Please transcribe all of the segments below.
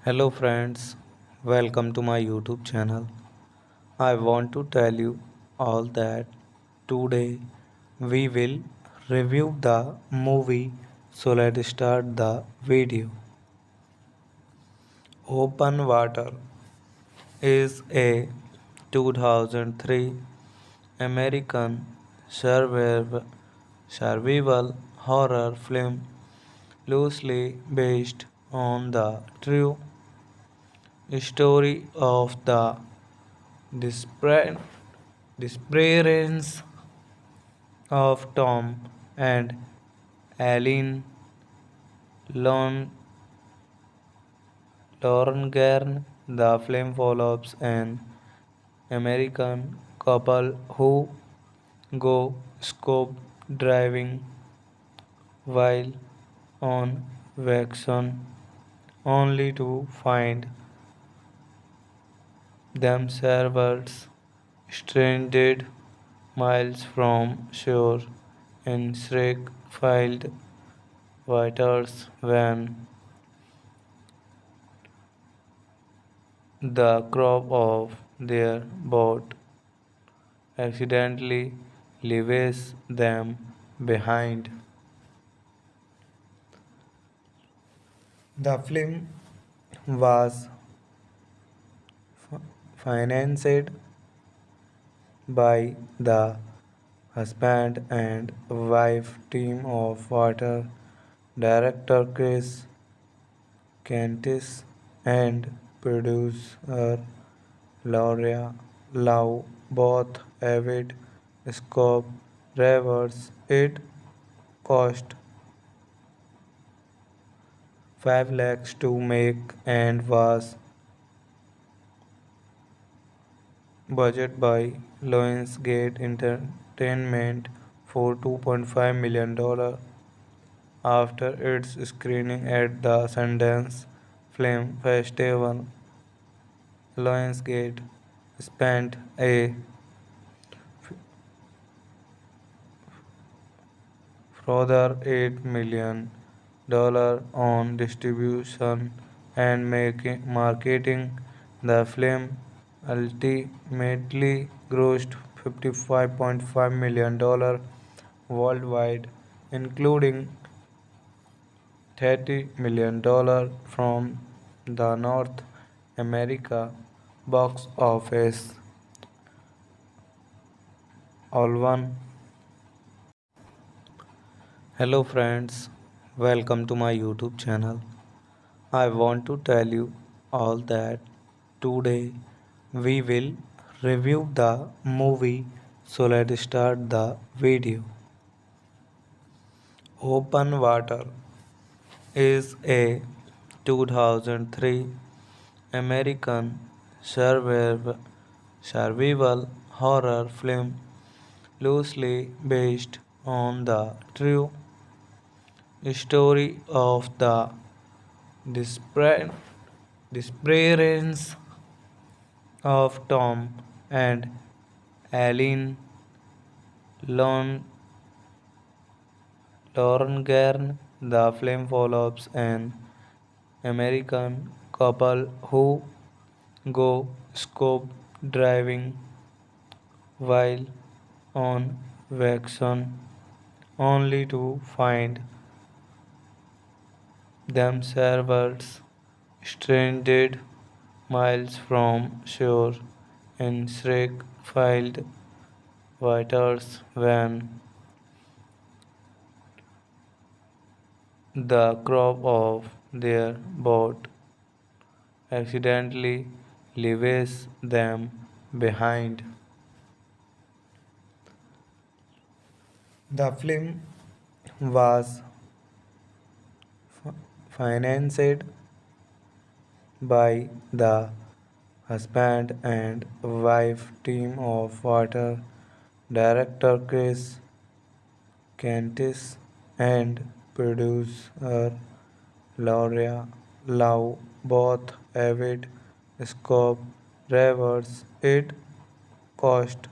Hello friends, welcome to my YouTube channel. I want to tell you all that today we will review the movie, so let's start the video. Open Water is a 2003 American survival horror film loosely based on the true story of the disparate disappearance of Tom and Eileen Lorngren. The film follows an American couple who go scuba diving while on vacation, only to find themselves stranded miles from shore in shriek-filled waters when the crew of their boat accidentally leaves them behind. The film was financed by the husband and wife team of water director Chris Cantis and producer Laura Lau, both avid scope ravers. It cost 5 lakhs to make and was budgeted by Lionsgate Entertainment for $2.5 million. After its screening at the Sundance Film Festival, Lionsgate spent a further $8 million on distribution and marketing. The film ultimately grossed $55.5 million worldwide, including $30 million from the North America box office. All one. Hello friends, welcome to my YouTube channel. I want to tell you all that today we will review the movie, so let's start the video. Open Water is a 2003 American survival horror film loosely based on the true story of the disappearance of Tom and Eileen Lon- Lorngren. The film follows an American couple who go scope driving while on vacation only to find themselves stranded miles from shore in shriek-filled waters when the crew of their boat accidentally leaves them behind. The film was financed by the husband and wife team of water director Chris Cantis and producer Laura Lau, both avid scope drivers. It cost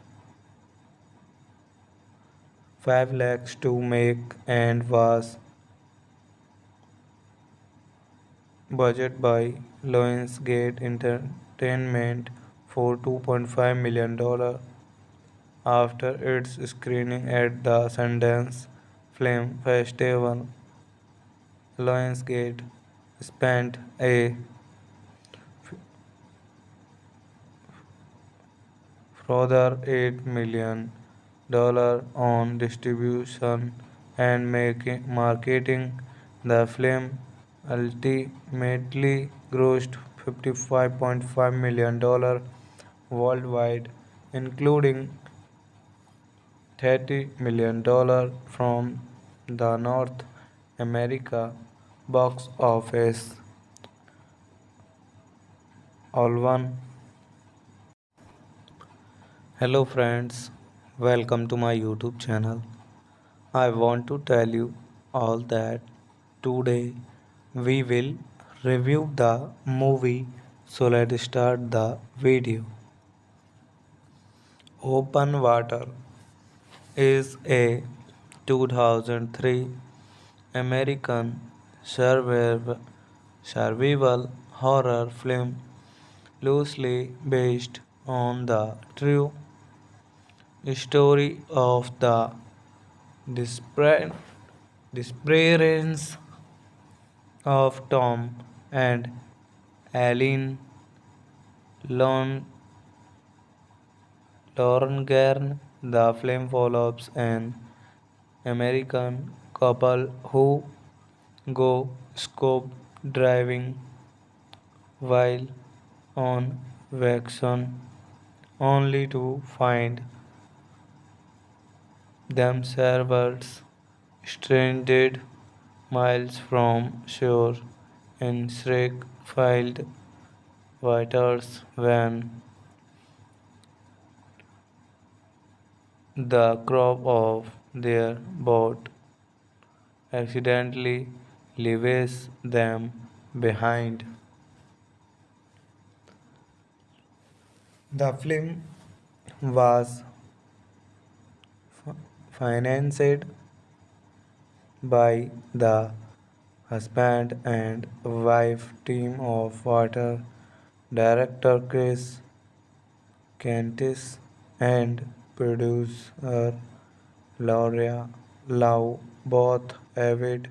5 lakhs to make and was budgeted by Lionsgate Entertainment for $2.5 million. After its screening at the Sundance Film Festival, Lionsgate spent a further $8 million on distribution and marketing. The film ultimately grossed $55.5 million worldwide, including $30 million from the North America box office. All one. Hello friends, welcome to my YouTube channel. I want to tell you all that today we will review the movie, so let's start the video. Open Water is a 2003 American survival horror film loosely based on the true story of the disappearance of Tom and Eileen Lorngren. The film follows an American couple who go scope driving while on vacation only to find themselves stranded miles from shore in shriek-filled waters when the crew of their boat accidentally leaves them behind. The film was financed by the husband and wife team of water director Chris Cantis and producer Laura Lau, both avid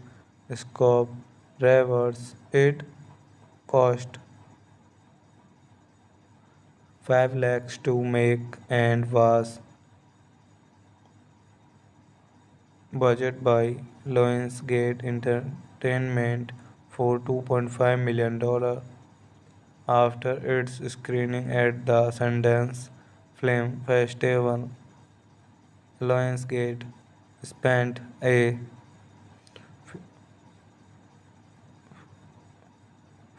scope drivers. It cost 5 lakhs to make and was Budget by Lionsgate Entertainment for $2.5 million after its screening at the Sundance Film Festival. Lionsgate spent a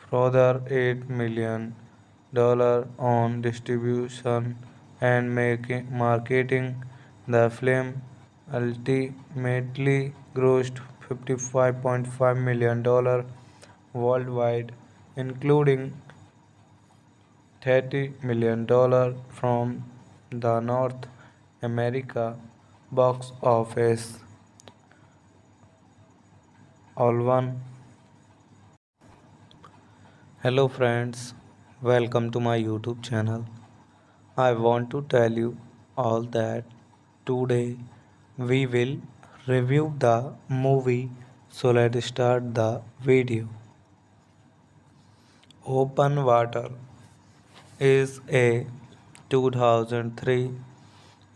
further $8 million on distribution and marketing. The film ultimately grossed $55.5 million worldwide, including $30 million from the North America box office. All one. Hello friends, welcome to my YouTube channel. I want to tell you all that today we will review the movie, so let's start the video. Open Water is a 2003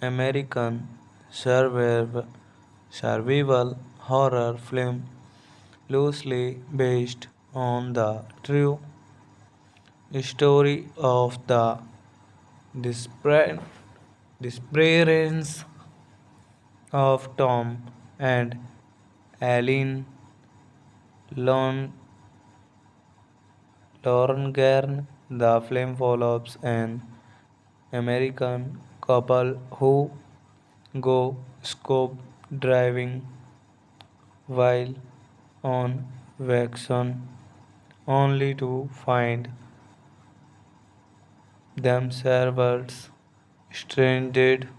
American survival horror film loosely based on the true story of the disparate disappearance of Tom and Eileen Lorngren. The film follows an American couple who go scuba diving while on vacation, only to find themselves stranded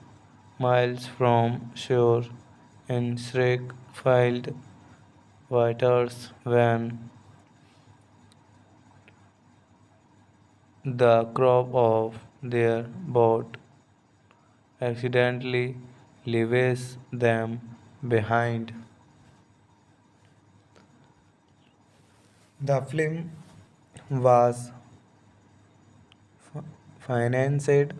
miles from shore in shriek-filled waters when the crew of their boat accidentally leaves them behind. The film was financed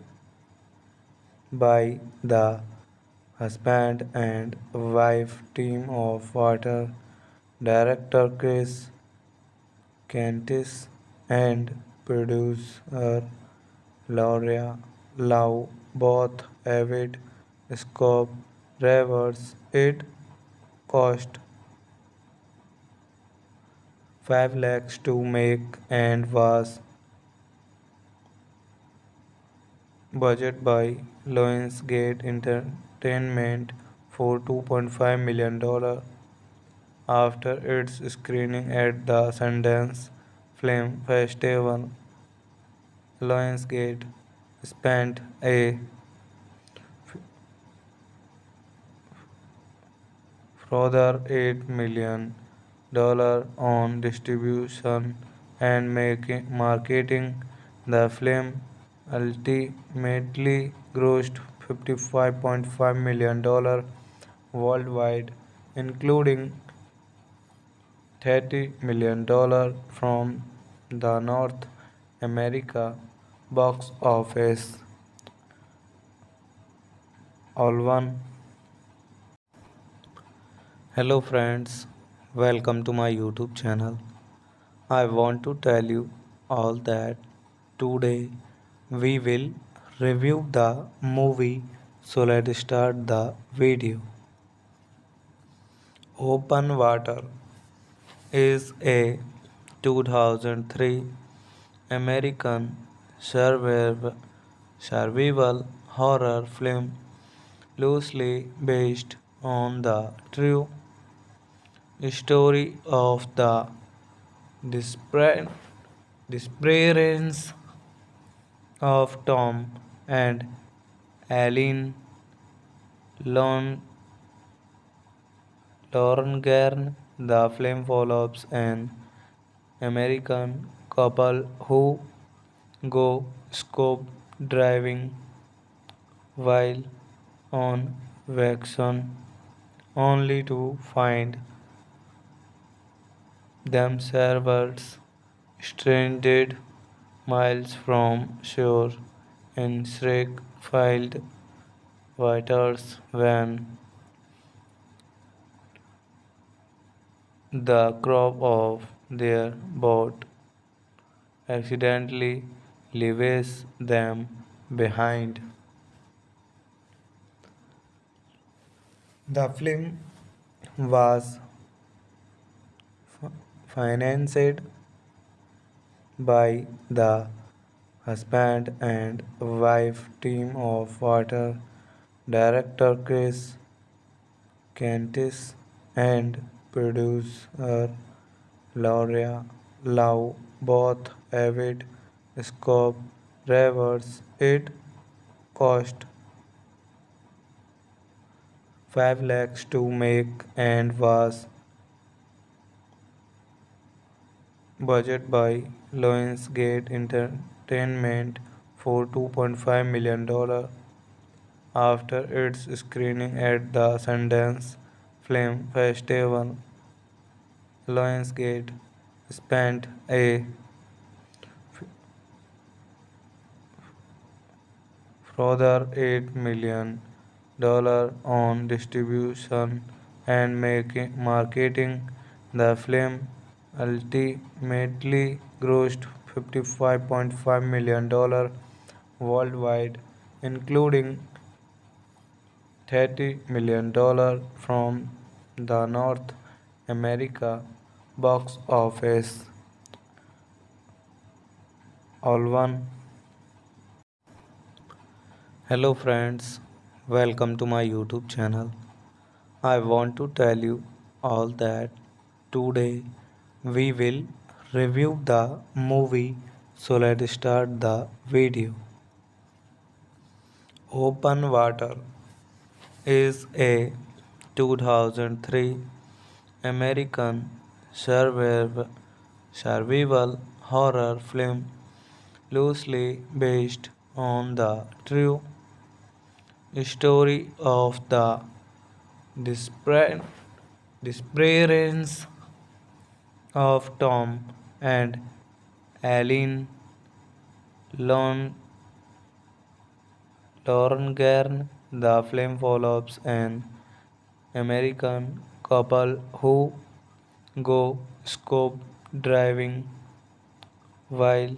by the husband and wife team of water director Chris Cantis and producer Laura Lau, both avid scope ravers. It cost 5 lakhs to make and was budget by Lionsgate Entertainment for $2.5 million after its screening at the Sundance Film Festival. Lionsgate spent a further $8 million on distribution and marketing. The film ultimately grossed $55.5 million worldwide, including $30 million from the North America box office. All one. Hello friends, welcome to my YouTube channel. I want to tell you all that today we will review the movie, so let's start the video. Open Water is a 2003 American survival horror film loosely based on the true story of the disappearance of Tom and Eileen Lorngren. The film follows an American couple who go scuba diving while on vacation, only to find themselves stranded miles from shore in shriek-filled waters when The crew of their boat accidentally leaves them behind. The film was financed by the husband and wife team of water director Chris Cantis and producer Laura Lau, both avid scope ravers. It cost 5 lakhs to make and was budgeted by Lionsgate Entertainment for $2.5 million. After its screening at the Sundance Film Festival, Lionsgate spent a further $8 million on distribution and marketing. The film ultimately grossed $55.5 million worldwide, including $30 million from the North America box office. All one. Hello friends, welcome to my YouTube channel. I want to tell you all that today we will review the movie, so let's start the video. Open Water is a 2003 American survival horror film loosely based on the true story of the disparate disappearance of Tom and Eileen Lorngren. The film follows an American couple who go scuba diving while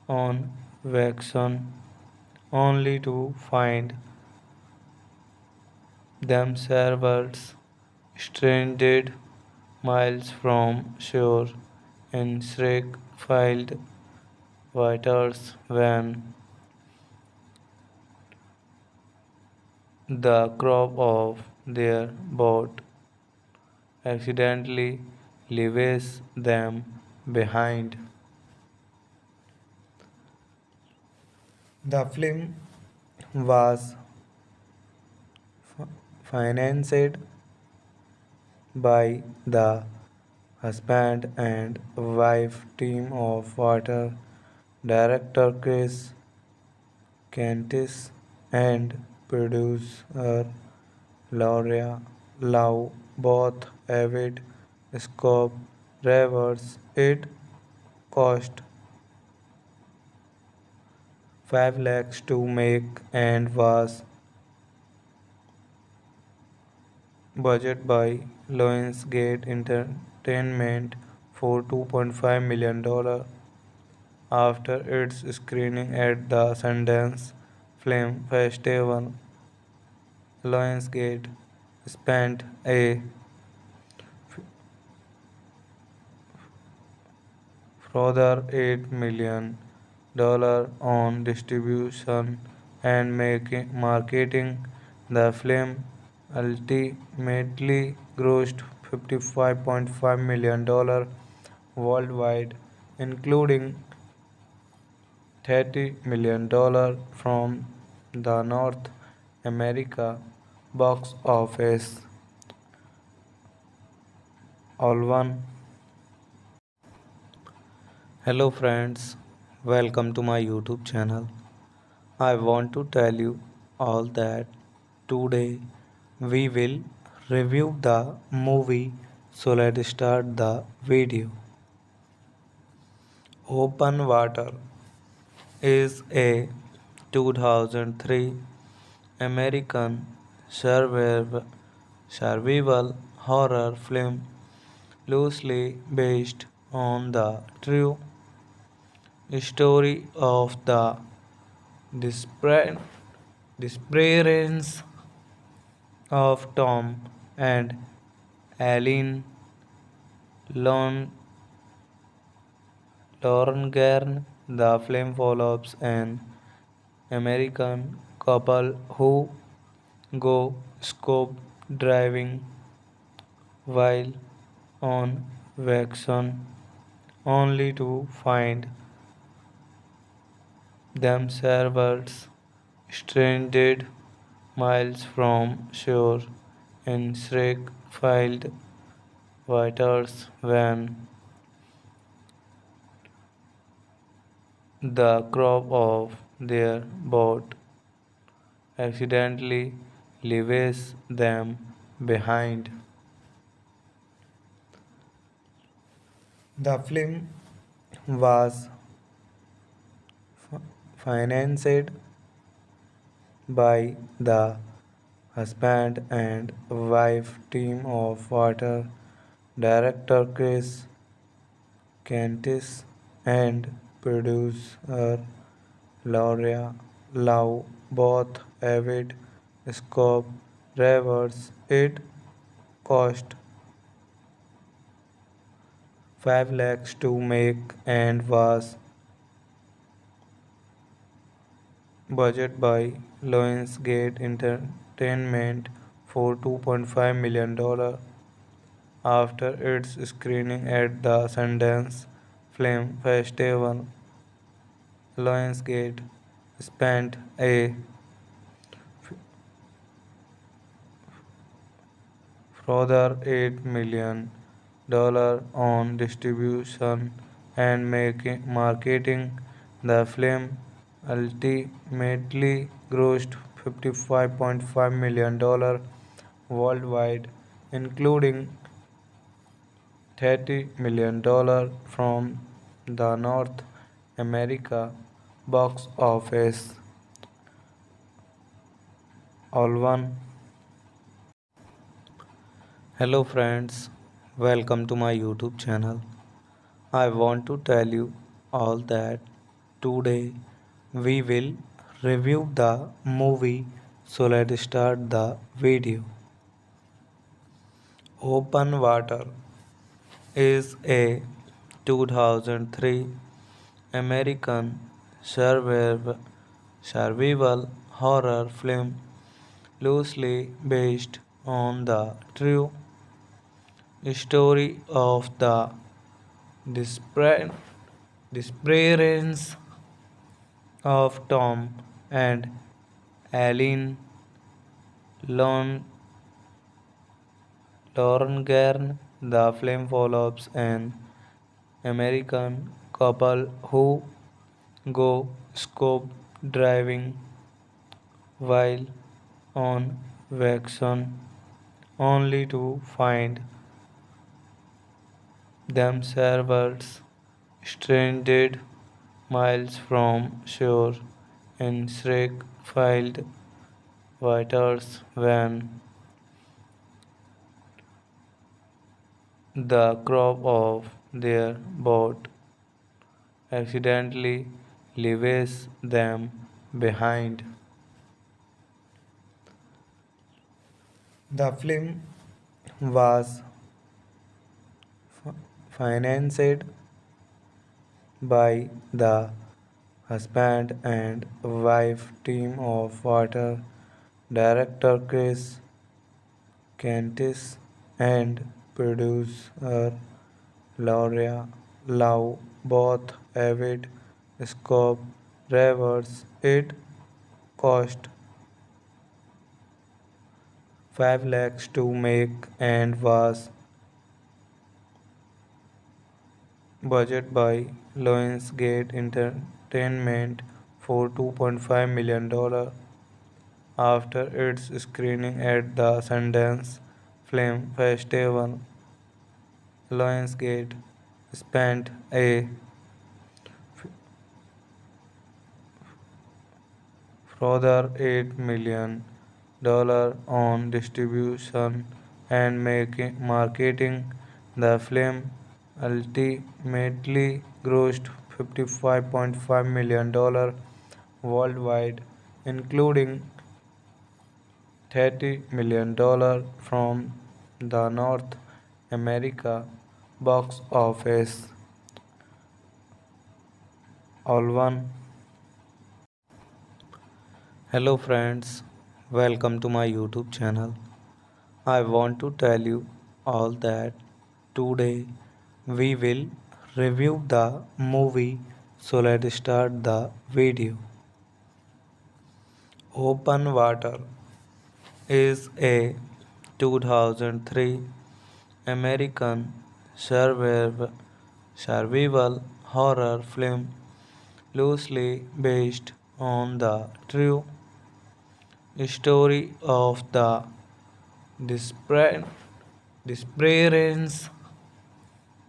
on vacation, only to find themselves stranded miles from shore in shriek-filled waters when the crew of their boat accidentally leaves them behind. The film was financed by the husband and wife team of water director Chris Cantis and producer Laura Lau, both avid scope ravers. It cost 5 lakhs to make and was budgeted by Lionsgate Entertainment for $2.5 million. After its screening at the Sundance Film Festival, Lionsgate spent a further $8 million on distribution and marketing. The film ultimately grossed $55.5 million worldwide, including $30 million from the North America box office. All one. Hello friends, welcome to my YouTube channel. I want to tell you all that today we will review the movie, so let's start the video. Open Water is a 2003 American survival horror film loosely based on the true story of the disappearance disappearance of Tom and Eileen Lon Lorngren. The film follows an American couple who go scope driving while on vacation only to find themselves stranded miles from shore in shriek-filled waters when the crew of their boat accidentally leaves them behind. The film was financed by the husband and wife team of water director Chris Cantis and producer Laura Lau, both avid scope drivers. It cost 5 lakhs to make and was budget by Lionsgate Entertainment for $2.5 million. After its screening at the Sundance Film Festival, Lionsgate spent a further $8 million on distribution and marketing. The film ultimately grossed $55.5 million worldwide, including $30 million from the North America box office alone. Hello friends, welcome to my YouTube channel. I want to tell you all that today we will review the movie. So let's start the video. Open Water is a 2003 American survival horror film loosely based on the true story of the disappearance of Tom and Eileen Lorngren. The film follows an American couple who go scope driving while on vacation only to find themselves stranded miles from shore in shriek-filled waters when the crew of their boat accidentally leaves them behind. The film was financed by the husband and wife team of water director Chris Cantis and producer Laura Lau, both avid scope drivers. It cost 5 lakhs to make and was budget by Lionsgate Entertainment for $2.5 million. After its screening at the Sundance Film Festival, Lionsgate spent a further $8 million on distribution and marketing. The film ultimately grossed $55.5 million worldwide, including $30 million from the North America box office. All one. Hello friends, welcome to my YouTube channel. I want to tell you all that today we will review the movie, so let's start the video. Open Water is a 2003 American survival horror film loosely based on the true story of the disparate disappearance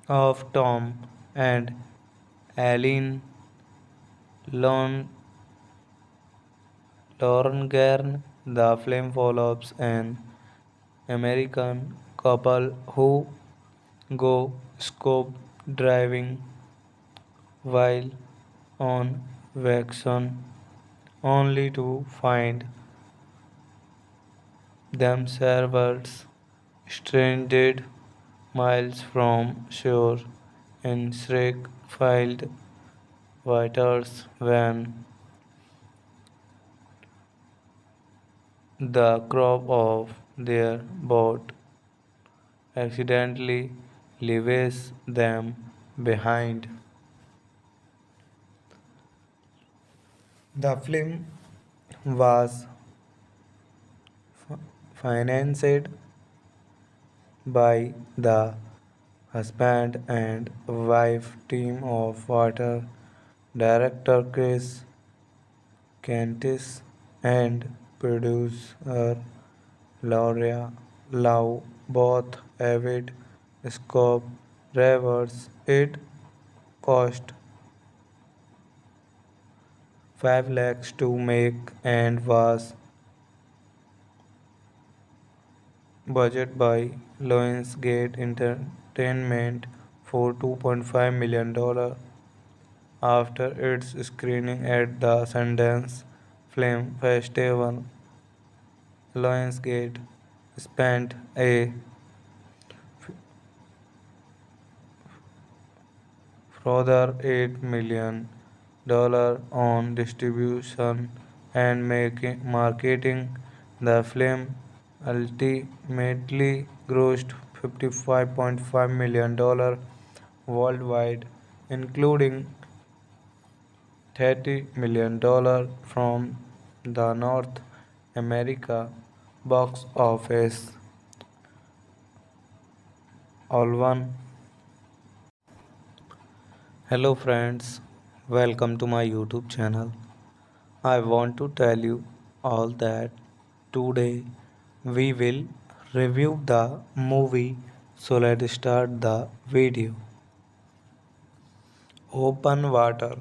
of Tom and Eileen Lorngren. The film follows an American couple who go scuba diving while on vacation, only to find themselves stranded miles from shore in shriek-filled waters when the crew of their boat accidentally leaves them behind. The film was financed by the husband and wife team of water director Chris Cantis and producer Laura Lau, both avid scope ravers. It cost 5 lakhs to make and was budgeted by Lionsgate Entertainment for $2.5 million. After its screening at the Sundance Film Festival, Lionsgate spent a further $8 million on distribution and marketing. The film ultimately grossed $55.5 million worldwide, including $30 million from the North America box office. All one. Hello friends, welcome to my YouTube channel. I want to tell you all that today we will review the movie, so let's start the video. Open Water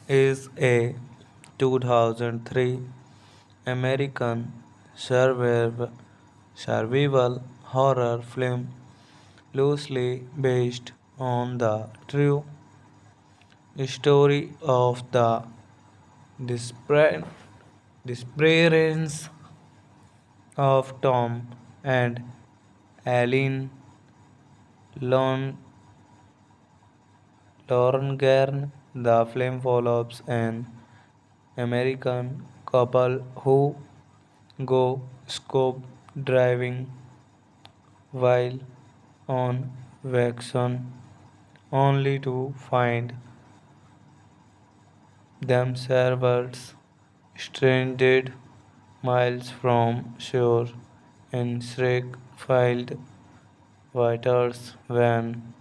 is a 2003 American survival horror film loosely based on the true story of the disappearance of Tom and Eileen Lorngren. The film follows an American couple who go scuba diving while on vacation, only to find themselves stranded miles from shore in shriek-filled waters when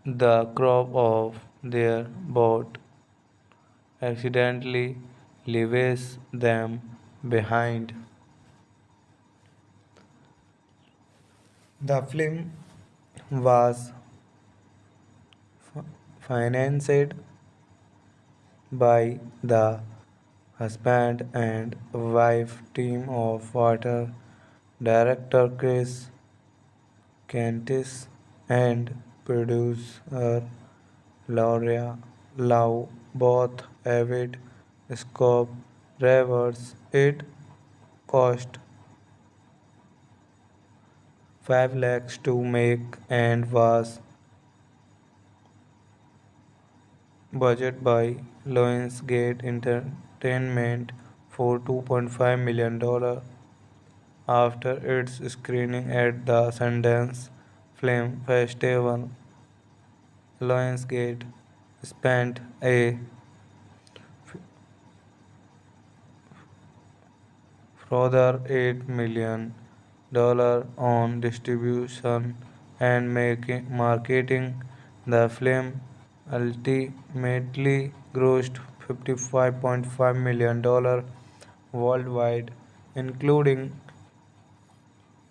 the crew of their boat accidentally leaves them behind. The film was financed by the husband and wife team of water director Chris Cantis, and producer Laura Lau, both avid scope ravers. It cost 5 lakhs to make and was budget by Lionsgate Entertainment for $2.5 million after its screening at the Sundance Film Festival. Lionsgate spent a further $8 million on distribution and marketing. The film ultimately grossed $55.5 million worldwide, including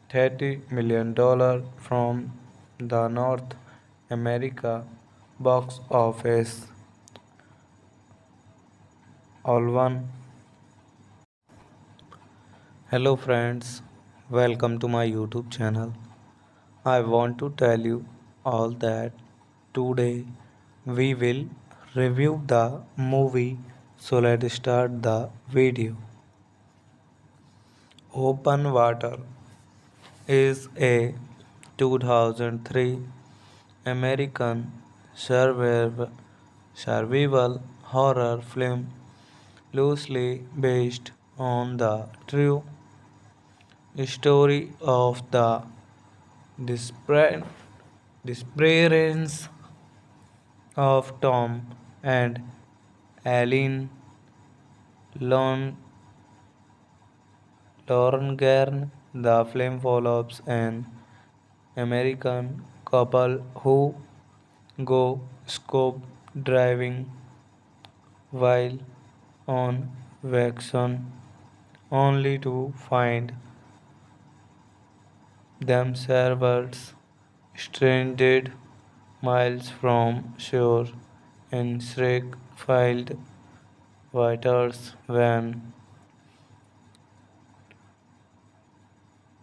$30 million from the North America box office. All one. Hello friends, welcome to my YouTube channel. I want to tell you all that today we will review the movie, so let's start the video. Open Water is a 2003 American survival horror film loosely based on the true story of the disparate disappearance of Tom and Eileen Lon Lorngren. The film follows an American couple who go scope driving while on vacation, only to find themselves stranded miles from shore in Shrek-filled waters when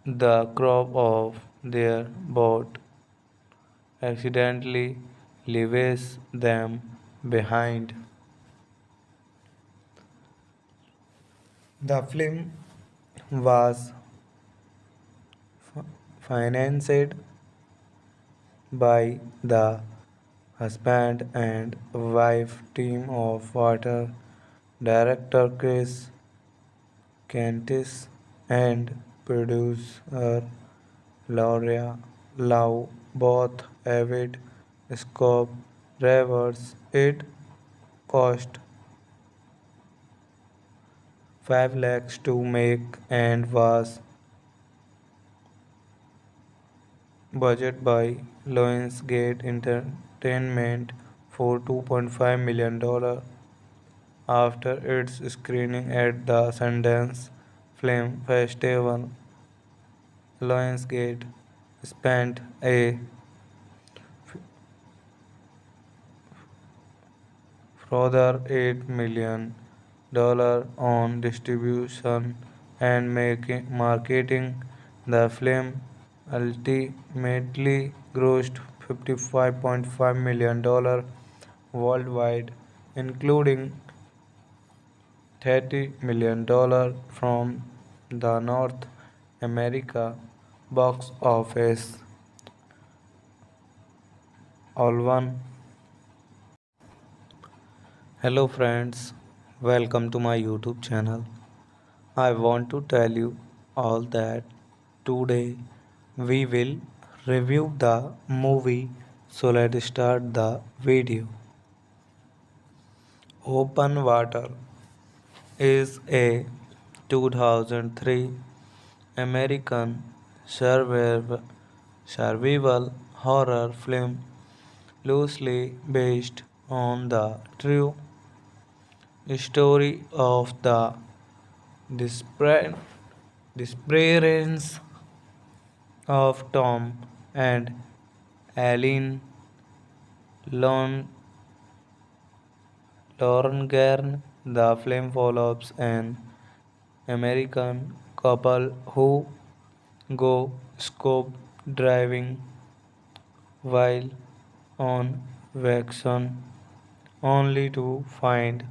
the crew of their boat accidentally leaves them behind. The film was financed by the husband and wife team of water director Chris Cantis and producer Laura Lau, both avid scope ravers. It cost 5 lakhs to make and was budget by Lionsgate Entertainment for $2.5 million after its screening at the Sundance Film Festival. Lionsgate spent a further $8 million on distribution and marketing. The film ultimately grossed $55.5 million worldwide, including $30 million from the North America box office. All one. Hello friends, welcome to my YouTube channel. I want to tell you all that today we will review the movie, so let's start the video. Open Water is a 2003 American survival horror film loosely based on the true story of the disappearance of Tom and Eileen Lon Lorngren. The film follows an American couple who go scope driving while on vacation only to find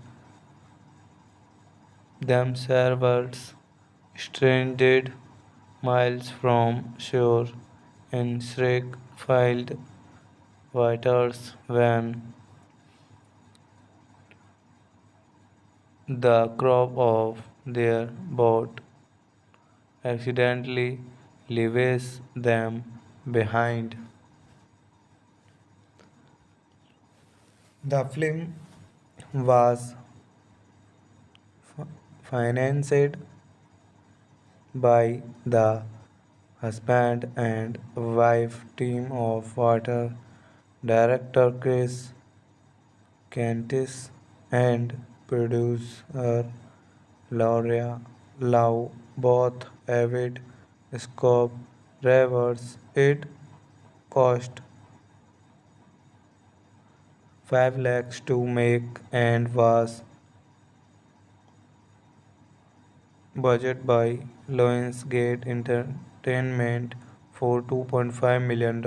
themselves stranded miles from shore in shriek-filled waters when the crew of their boat accidentally leaves them behind. The film was financed by the husband and wife team of water director Chris Cantis and producer Laura Lau, both avid scope ravers. It cost 5 lakhs to make and was budget by Lionsgate Entertainment for $2.5 million.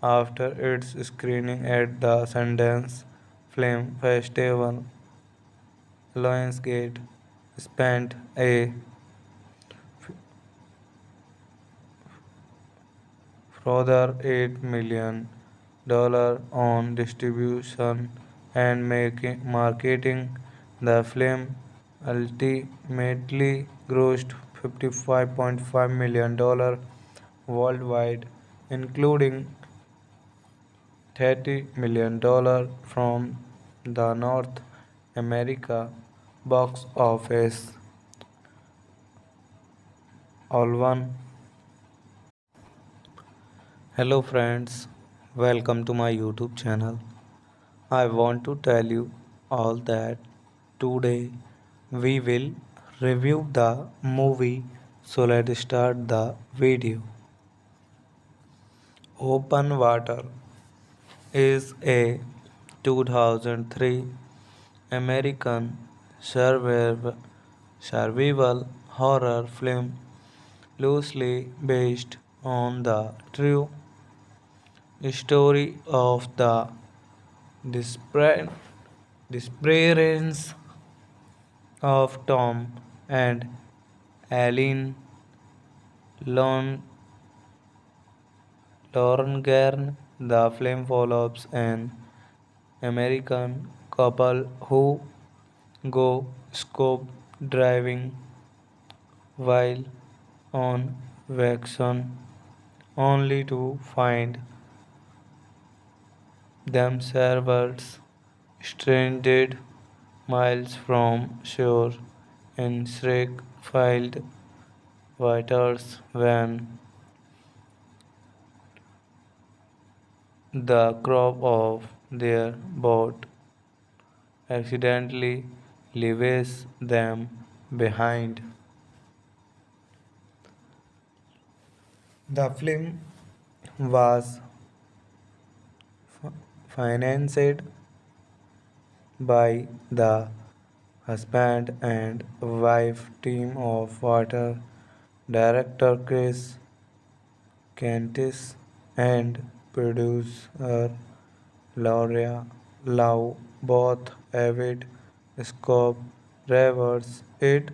After its screening at the Sundance Film Festival, Lionsgate spent a further $8 million on distribution and marketing. The film ultimately grossed $55.5 million worldwide, including $30 million from the North America box office. All one. Hello friends, welcome to my YouTube channel. I want to tell you all that today we will review the movie. So let's start the video. Open Water is a 2003 American survival horror film loosely based on the true story of the disparate disappearance of Tom and Eileen Lon Lorngren. The film follows an American couple who go scope driving while on vacation only to find themselves stranded miles from shore in shriek-filled waters when the crew of their boat accidentally leaves them behind. The film was financed by the husband and wife team of water director Chris Cantis and producer Laura Lau, both avid scope ravers. It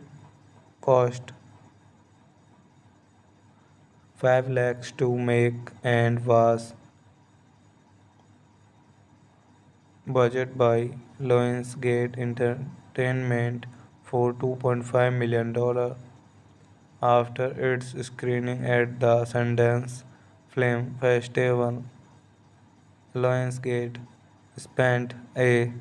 cost 5 lakhs to make and was budget by Lionsgate Entertainment for $2.5 million. After its screening at the Sundance Film Festival, Lionsgate spent a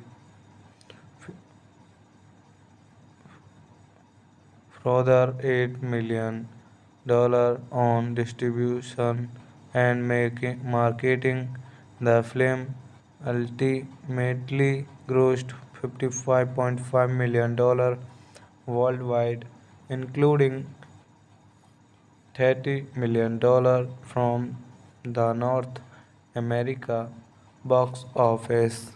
further $8 million on distribution and marketing. The film ultimately grossed $55.5 million worldwide, including $30 million from the North America box office.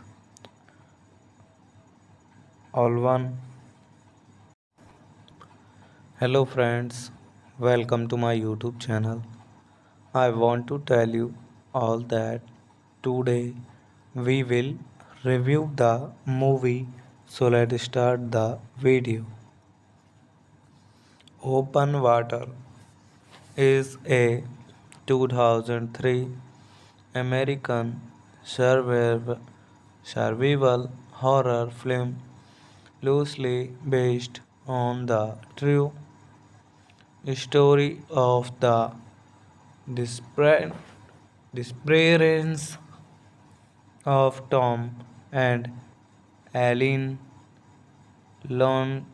All one. Hello friends, welcome to my YouTube channel. I want to tell you all that today we will review the movie, so let's start the video. Open Water is a 2003 American survival horror film loosely based on the true story of the disparate disappearance of Tom and Eileen Lorngren.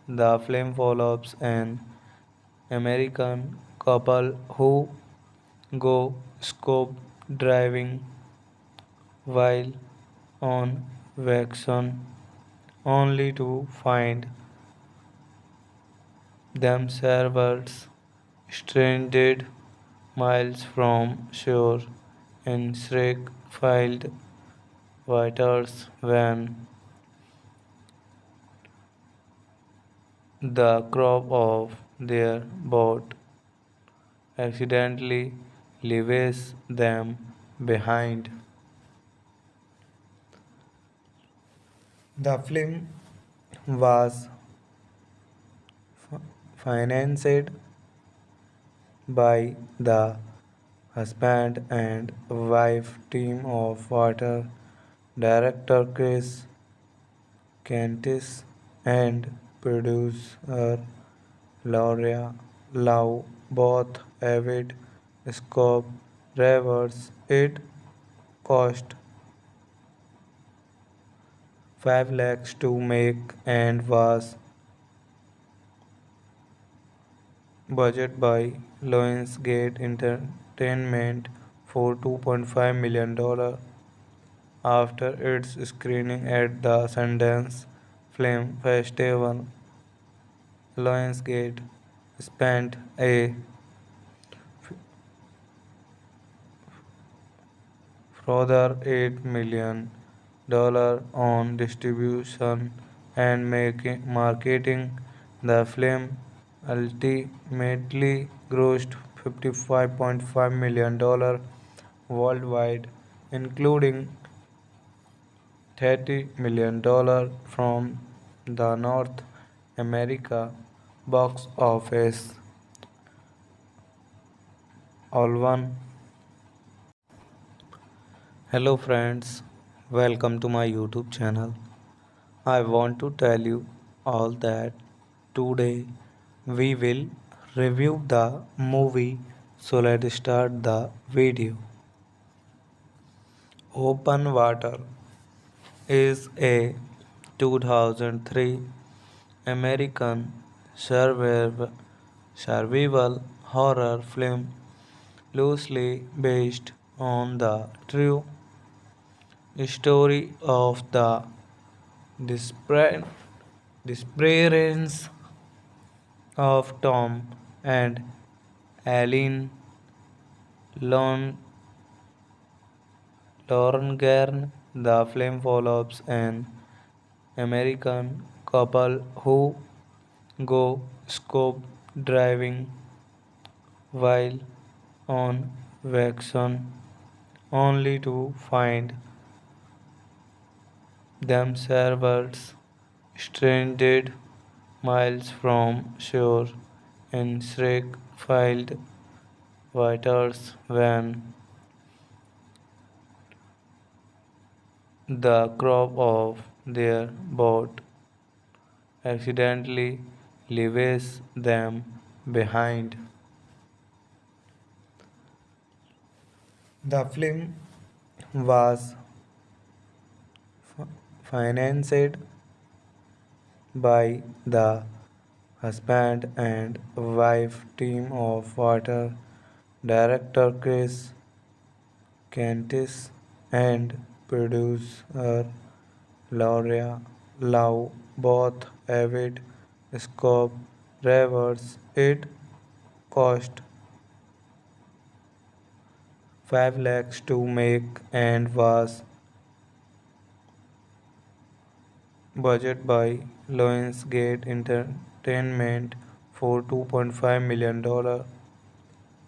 The film follows an American couple who go scuba diving while on vacation, only to find themselves stranded miles from shore in shriek-filled waters when the crew of their boat accidentally leaves them behind. The film was financed by the husband and wife team of water director Chris Cantis and producer Laura Lau, both avid scope ravers. It cost 5 lakhs to make and was budgeted by Lionsgate Entertainment for $2.5 million. After its screening at the Sundance Film Festival, Lionsgate spent a further $8 million on distribution and marketing. The film ultimately grossed $55.5 million worldwide, including $30 million from the North America box office. All one. Hello friends, welcome to my YouTube channel. I want to tell you all that today we will review the movie, so let's start the video. Open Water is a 2003 American survival horror film loosely based on the true story of the disappearance of Tom and Eileen Lorngren. The film follows an American couple who go scuba diving while on vacation, only to find themselves stranded miles from shore in shriek-filled waters when the crew of their boat accidentally leaves them behind. The film was financed by the husband and wife team of water director Chris Cantis and producer Laura Lau, both avid scope ravers. It cost 5 lakhs to make and was budgeted by Lionsgate Entertainment for $2.5 million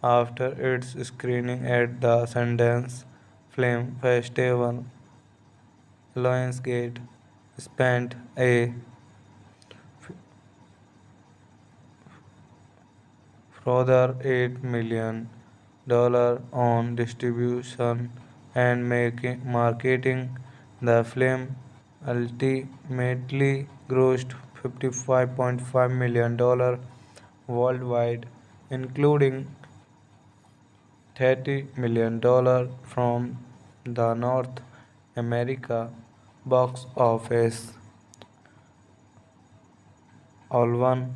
after its screening at the Sundance Film Festival. Lionsgate spent a further $8 million on distribution and marketing. The film ultimately grossed $55.5 million worldwide, including $30 million from the North America box office. All one.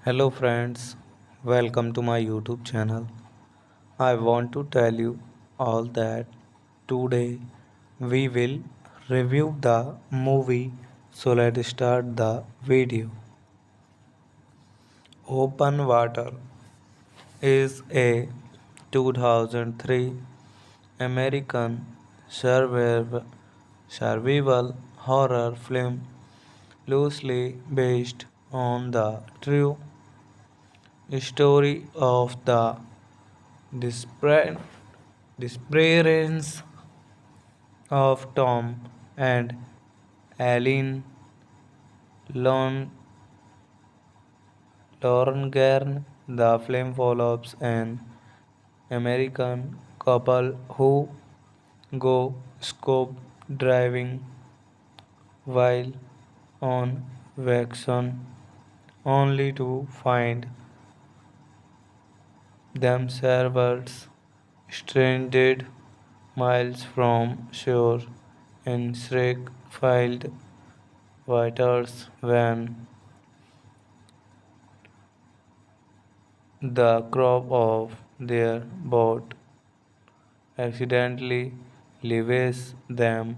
Hello friends, welcome to my YouTube channel. I want to tell you all that today we will review the movie, so let's start the video. Open Water is a 2003 American survival horror film loosely based on the true story of the disappearance disappearance of Tom and Eileen Lon Lorngren. The film follows an American couple who go scuba diving while on vacation, only to find themselves stranded miles from shore in shriek-filled waters when the crew of their boat accidentally leaves them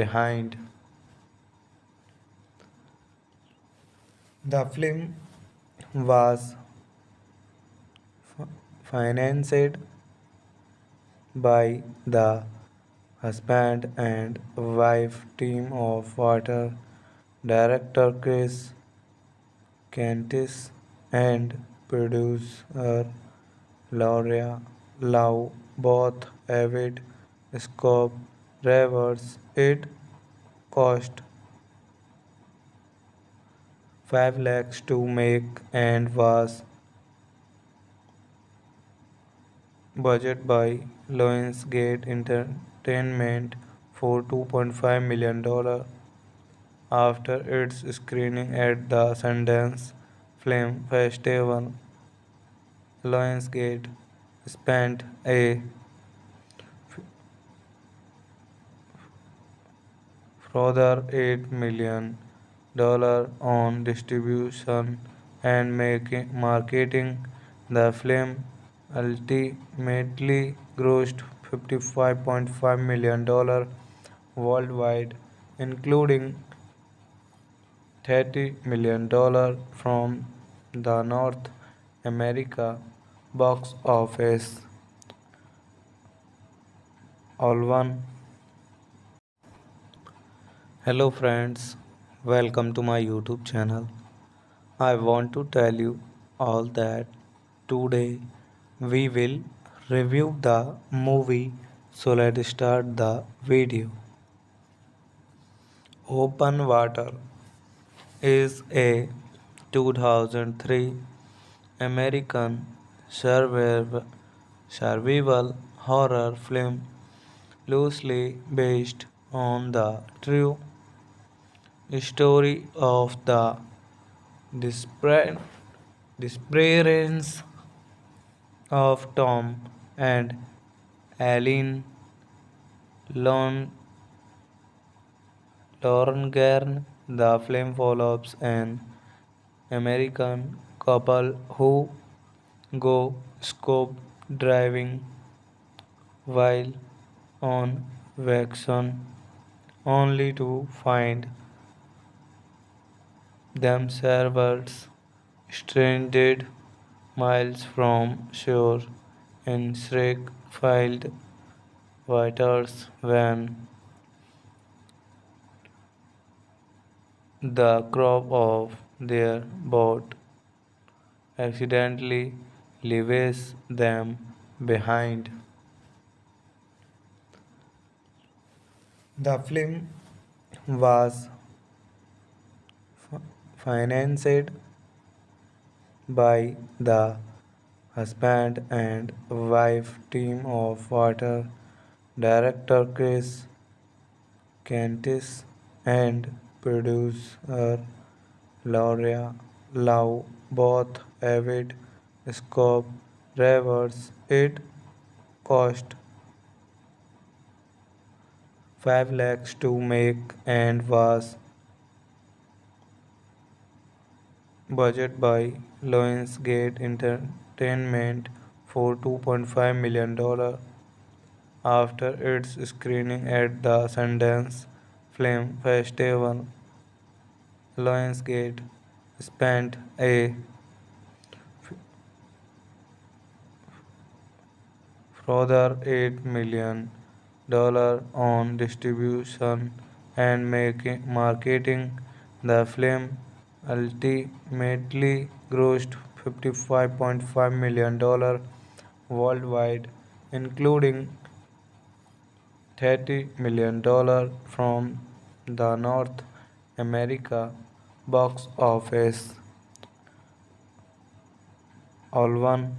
behind. The film was financed by the husband and wife team of water director Chris Cantis and producer Laura Lau, both avid scope ravers. It cost 5 lakhs to make and was budgeted by Lionsgate Entertainment for $2.5 million after its screening at the Sundance Film Festival. Lionsgate spent a further $8 million on distribution and marketing. The film ultimately grossed $55.5 million worldwide, including $30 million from the North America box office. All one. Hello friends, welcome to my YouTube channel. I want to tell you all that today we will review the movie, so let's start the video. Open Water is a 2003 American survival horror film loosely based on the true story of the disappearance disappearance of Tom and Eileen Lon Lorngren. The film follows an American couple who go scuba diving while on vacation, only to find themselves stranded miles from shore in shriek-filled waters when The crop of their boat accidentally leaves them behind. The film was financed by the husband and wife team of water director Chris Cantis and producer Laura Lau, both avid scope ravers. It cost 5 lakhs to make and was budget by Lionsgate Entertainment for $2.5 million. After its screening at the Sundance Film Festival, Lionsgate spent a further $8 million on distribution and marketing. The film ultimately grossed $55.5 million worldwide, including $30 million from the North America box office. All one.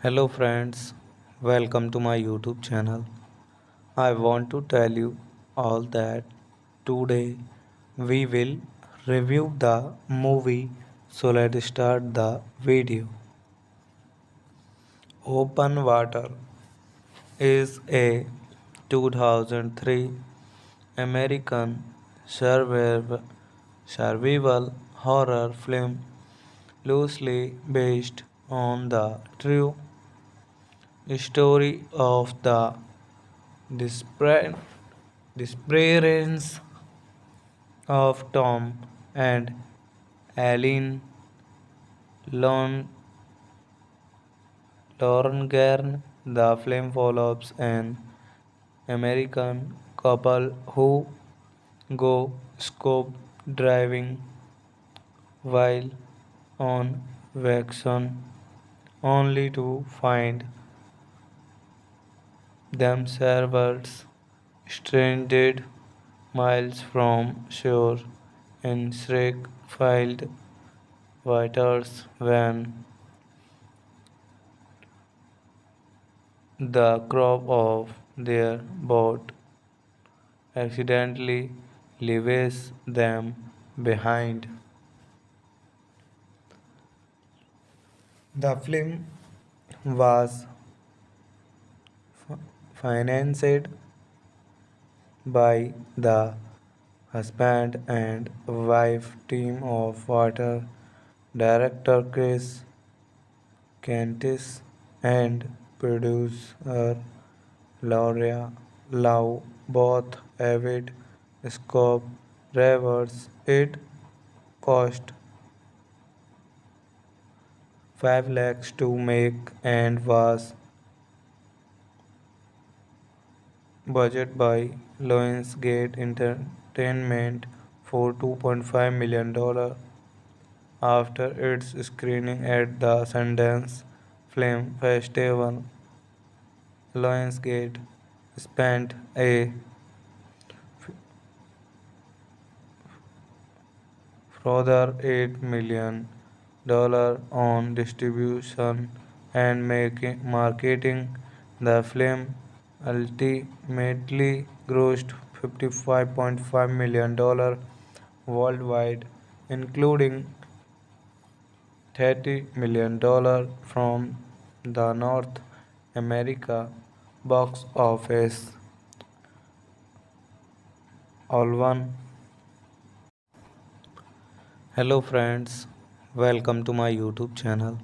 Hello friends, welcome to my YouTube channel. I want to tell you all that today we will review the movie, so let's start the video. Open Water is a 2003 American survival horror film loosely based on the true story of the disparate disappearance of Tom and Eileen Lon- Lorngren. The film follows an American couple who go scuba diving while on vacation, only to find themselves stranded miles from shore in shriek-filled waters when the crew of their boat accidentally leaves them behind. The film was financed by the husband and wife team of water director Chris Cantis and producer Laura Lau, both avid scope ravers. It cost 5 lakhs to make and was budget by Lionsgate Entertainment for $2.5 million. After its screening at the Sundance Film Festival, Lionsgate spent a further $8 million on distribution and marketing. The film ultimately grossed $55.5 million worldwide, including $30 million from the North America box office. All one. Hello friends, welcome to my YouTube channel.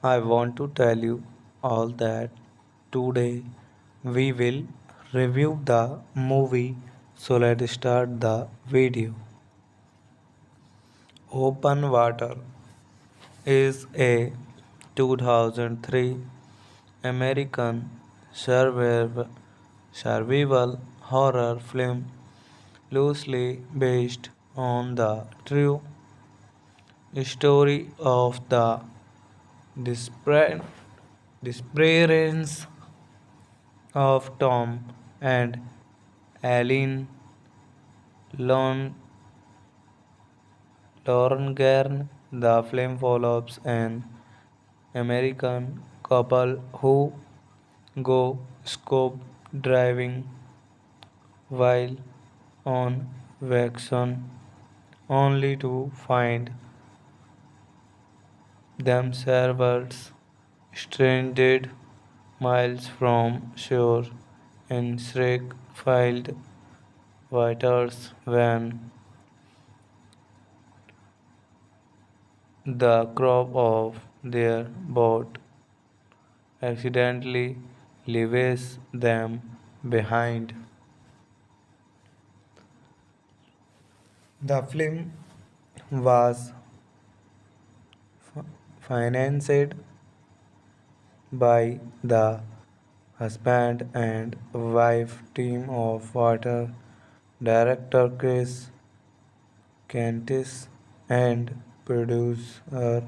I want to tell you all that today we will review the movie, so let's start the video. Open Water is a 2003 American survival horror film loosely based on the true story of the disappearance disappearance of Tom and Eileen Lon Lorngren. The film follows an American couple who go scope driving while on vacation only to find themselves stranded miles from shore in Shrek-filled waters when the crew of their boat accidentally leaves them behind. The film was financed by the husband and wife team of water director Chris Cantis and producer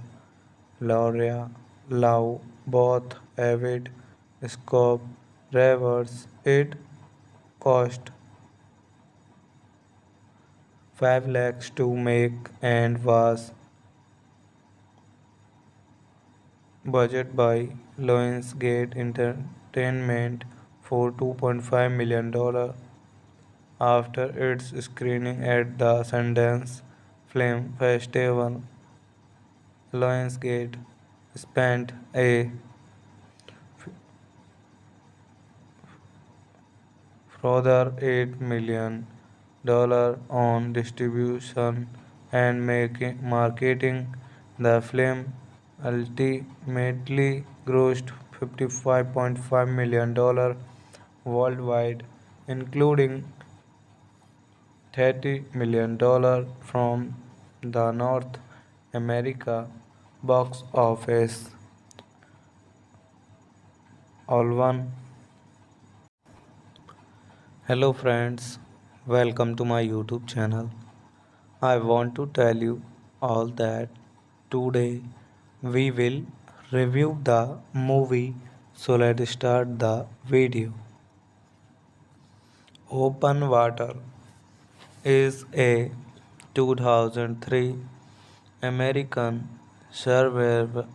Laura Lau, both avid scope ravers. It cost 5 lakhs to make and was budgeted by Lionsgate Entertainment for $2.5 million. After its screening at the Sundance Film Festival, Lionsgate spent a further $8 million on distribution and marketing. The film ultimately grossed $55.5 million worldwide, including $30 million from the North America box office. All one. Hello friends, welcome to my YouTube channel. I want to tell you all that today we will review the movie. So let's start the video. Open Water is a 2003 American survival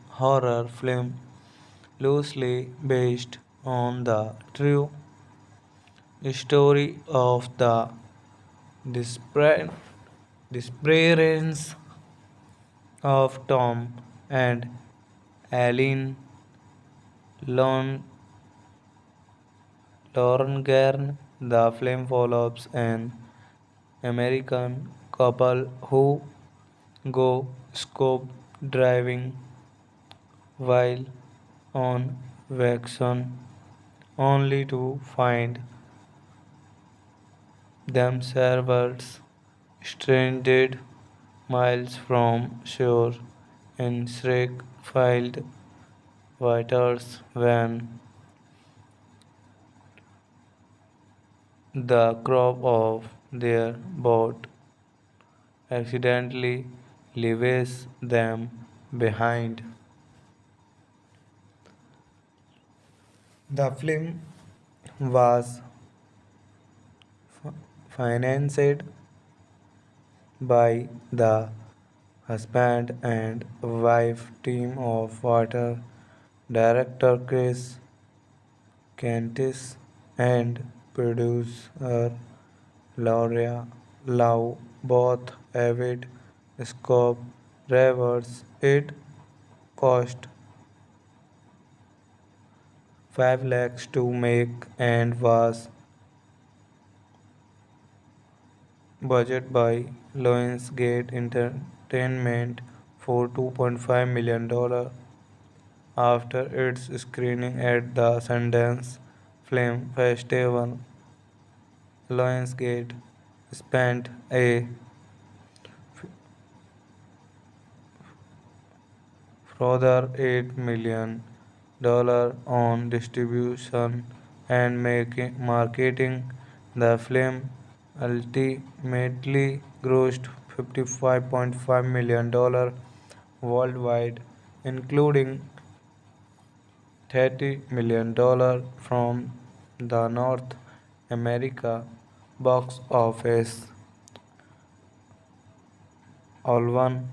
horror film loosely based on the true story of the disappearance disappearance of Tom and Eileen Lorngren. The film follows an American couple who go scope driving while on vacation only to find themselves stranded miles from shore in Shrek-filled waters when the crew of their boat accidentally leaves them behind. The film was financed by the husband and wife team of water director Chris Cantis and producer Laura Lau, both avid scope ravers. It cost 5 lakhs to make and was budgeted by Lionsgate Entertainment for $2.5 million. After its screening at the Sundance Film Festival, Lionsgate spent a further $8 million on distribution and marketing. The film ultimately grossed $55.5 million worldwide, including $30 million from the North America box office. All one.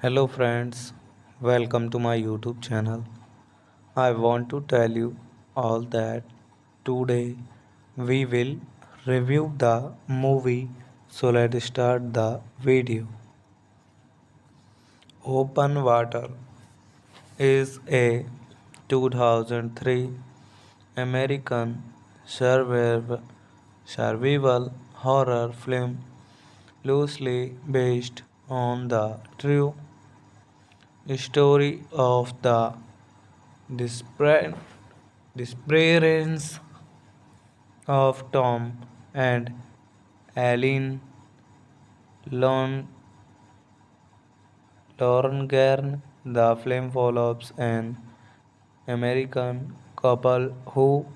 Hello friends, welcome to my YouTube channel. I want to tell you all that today we will review the movie, so let's start the video. Open Water is a 2003 American survival horror film loosely based on the true story of the disappearance disappearance of Tom and Eileen Lorngren. The film follows an American couple who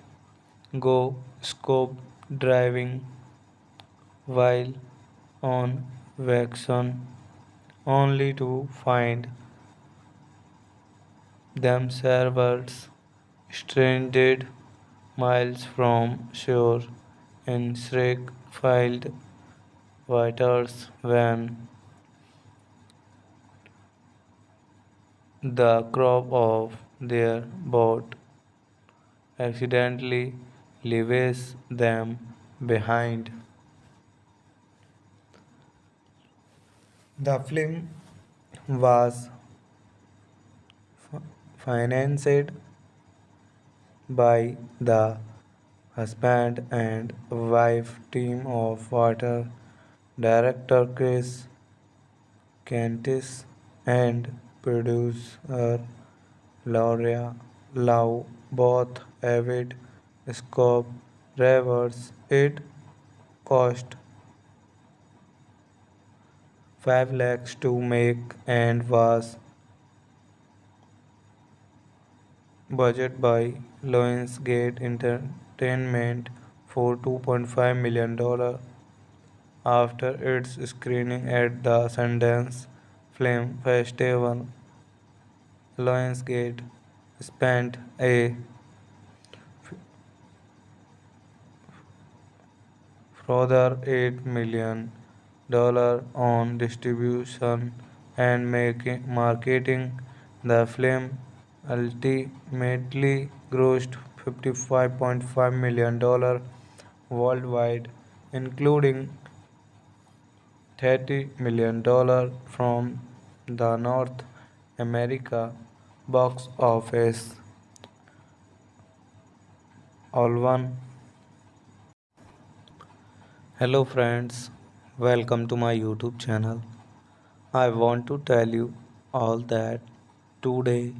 go scuba diving while on vacation, only to find themselves stranded miles from shore in shriek-filled waters when the crew of their boat accidentally leaves them behind. The film was financed by the husband and wife team of water director Chris Cantis and producer Laura Lau, both avid scope ravers. It cost 5 lakhs to make and was budget by Lionsgate Entertainment for $2.5 million. After its screening at the Sundance Film Festival, Lionsgate spent a further $8 million on distribution and marketing. The film ultimately grossed $55.5 million worldwide, including $30 million from the North America box office. All one. Hello friends, welcome to my YouTube channel. I want to tell you all that today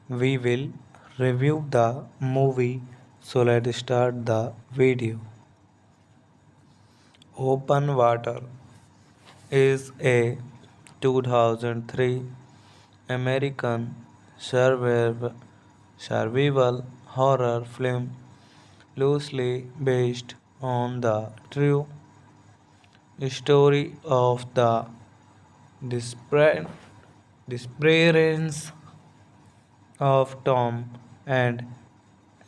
we will review the movie, so let's start the video. Open Water is a 2003 American survival horror film loosely based on the true story of the disappearance disappearance of Tom and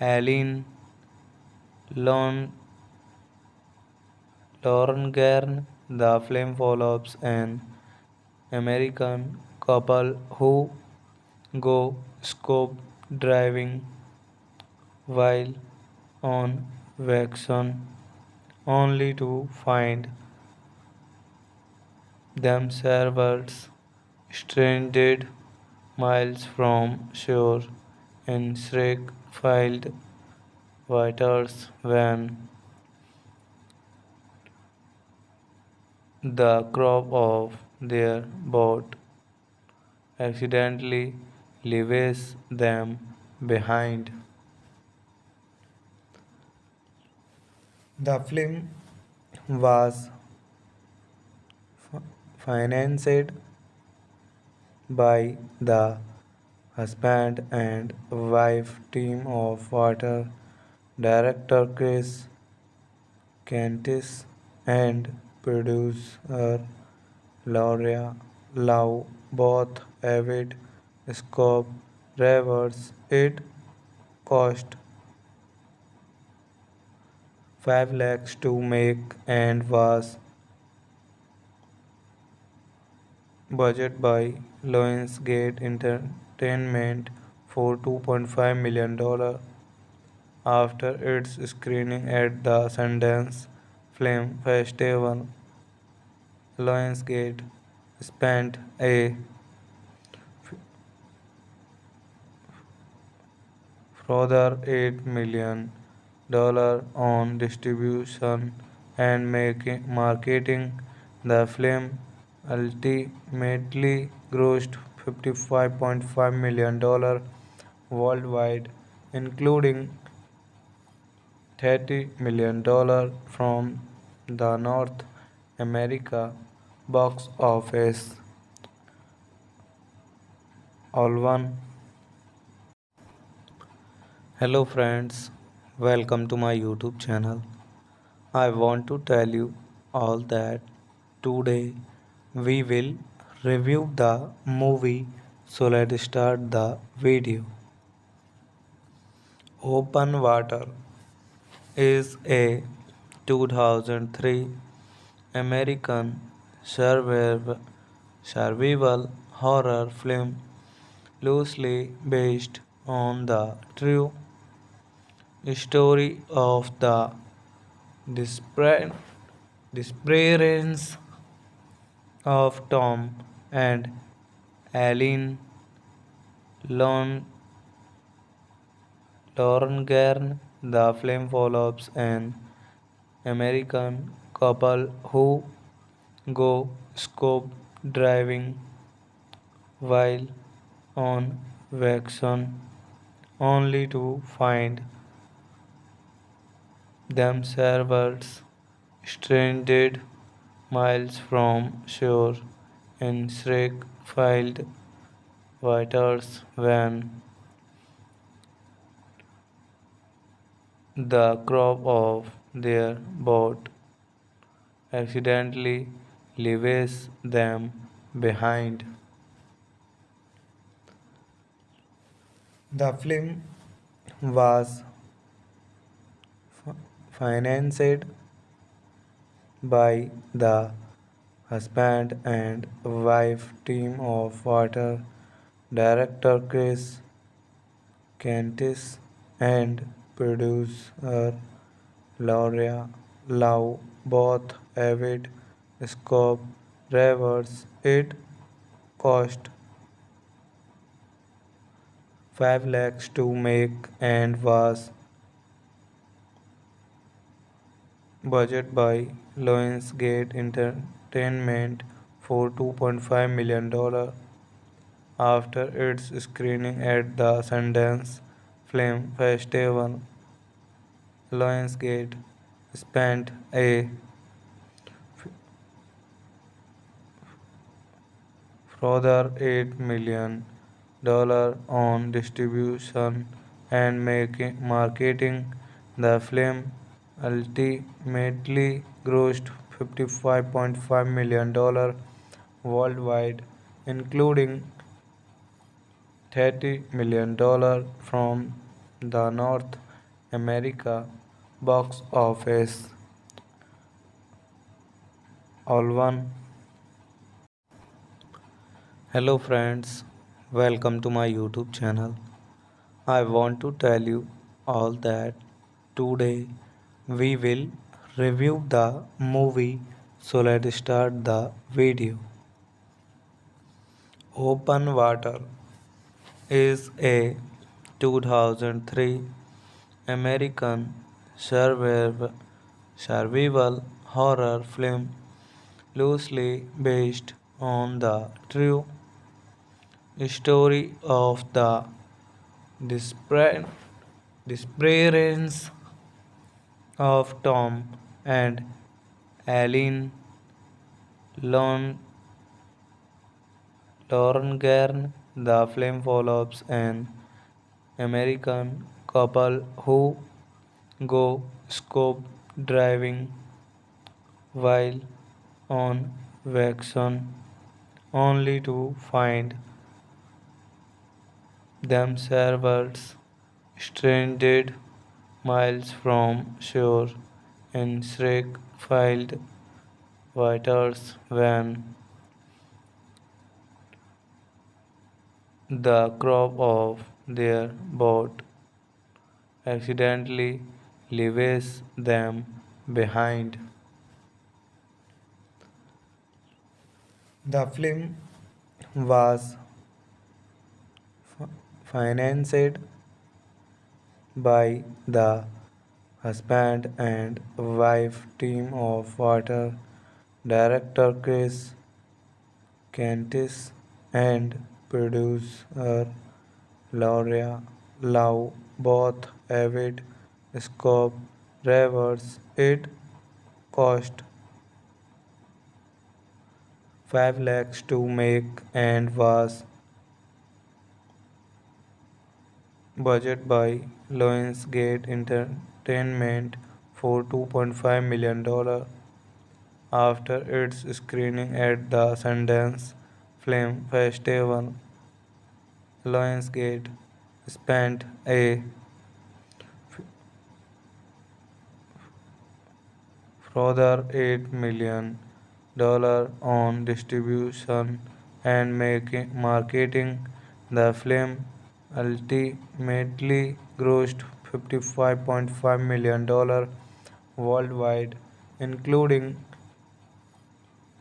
Eileen Lorngren. The film follows an American couple who go scuba diving while on vacation, only to find themselves stranded miles from shore in shriek-filled waters when the crew of their boat accidentally leaves them behind. The film was financed by the husband and wife team of water director Chris Cantis, and producer Laura Lau, both avid scope ravers. It cost 5 lakhs to make and was budget by Lionsgate Entertainment for $2.5 million after its screening at the Sundance Film Festival. Lionsgate spent a further $8 million on distribution and marketing. The film ultimately grossed $55.5 million worldwide, including $30 million from the North America box office. All one. Hello friends, welcome to my YouTube channel. I want to tell you all that today we will review the movie, so let's start the video. Open Water is a 2003 American survival horror film loosely based on the true story of the disparate disappearance of Tom and Eileen Lon- Lorngren. The film follows an American couple who go scuba diving while on vacation, only to find themselves stranded miles from shore in shriek-filled waters when the crew of their boat accidentally leaves them behind. The film was financed by the husband and wife team of water director Chris Cantis and producer Laura Lau, both avid scope ravers. It cost 5 lakhs to make and was budget by Lionsgate Entertainment for $2.5 million after its screening at the Sundance Film Festival. Lionsgate spent a further $8 million on distribution and marketing. The film ultimately grossed $55.5 million worldwide, including $30 million from the North America box office. All one. Hello friends, welcome to my YouTube channel. I want to tell you all that today we will review the movie, so let's start the video. Open Water is a 2003 American survival horror film loosely based on the true story of the disparate disappearance of Tom and Eileen Lon- Lorngren. The film follows an American couple who go scope driving while on vacation only to find themselves stranded miles from shore in shriek-filled waters when the crew of their boat accidentally leaves them behind. The film was financed by the husband and wife team of water director Chris Cantis and producer Laura Lau, both avid scope ravers. It cost 5 lakhs to make and was budgeted by Lionsgate Entertainment for $2.5 million after its screening at the Sundance Film Festival. Lionsgate spent a further $8 million on distribution and marketing. The film ultimately grossed $55.5 million worldwide, including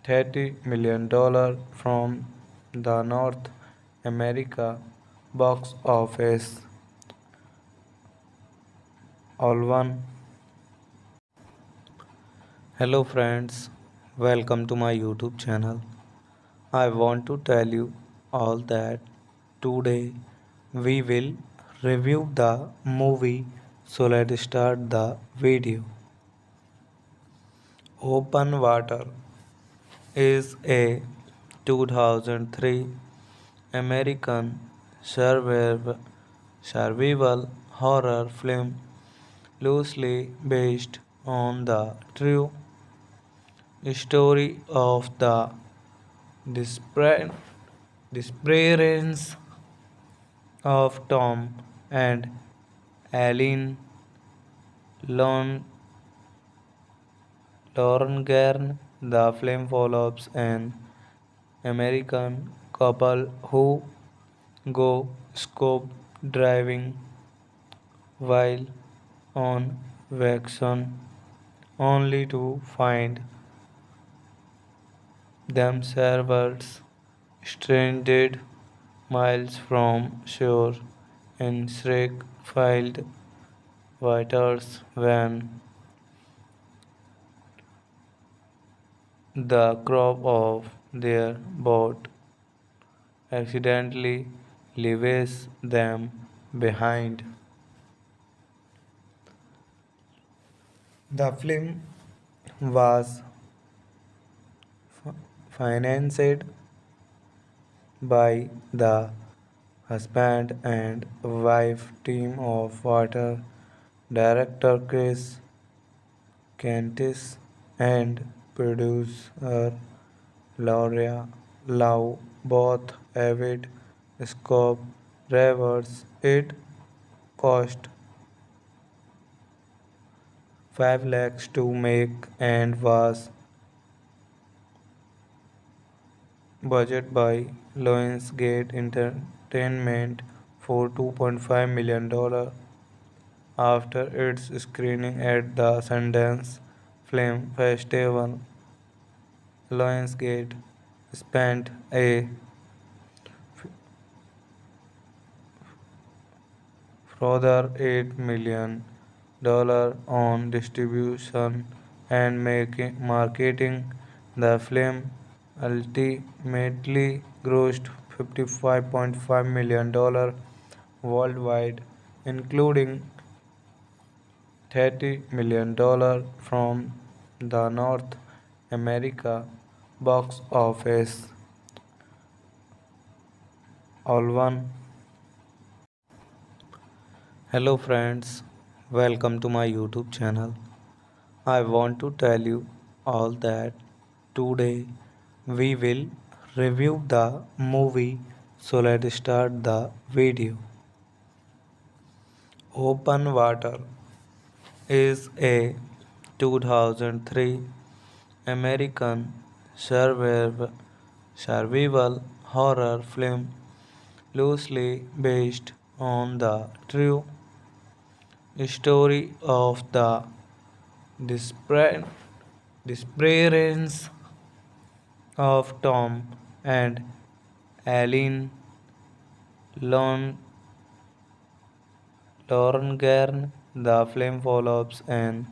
$30 million from the North America box office. All one. Hello friends, welcome to my YouTube channel. I want to tell you all that today we will review the movie. So let's start the video. Open Water is a 2003 American survival horror film loosely based on the true story of the disparate disappearance of Tom and Eileen Lon Lorngren. The film follows an American couple who go scope driving while on vacation only to find themselves stranded miles from shore in shriek-filled waters when the crew of their boat accidentally leaves them behind. The film was financed by the husband and wife team of water director Chris Cantis and producer Laura Lau, both avid scope ravers. It cost 5 lakhs to make and was budgeted by Lionsgate Entertainment for $2.5 million after its screening at the Sundance Film Festival. Lionsgate spent a further $8 million on distribution and marketing. The film ultimately grossed $55.5 million worldwide, including $30 million from the North America box office. All one. Hello friends, welcome to my YouTube channel. I want to tell you all that today we will review the movie, so let's start the video. Open Water is a 2003 American survival horror film loosely based on the true story of the disparate disappearance of Tom and Eileen Lorngren. The film follows an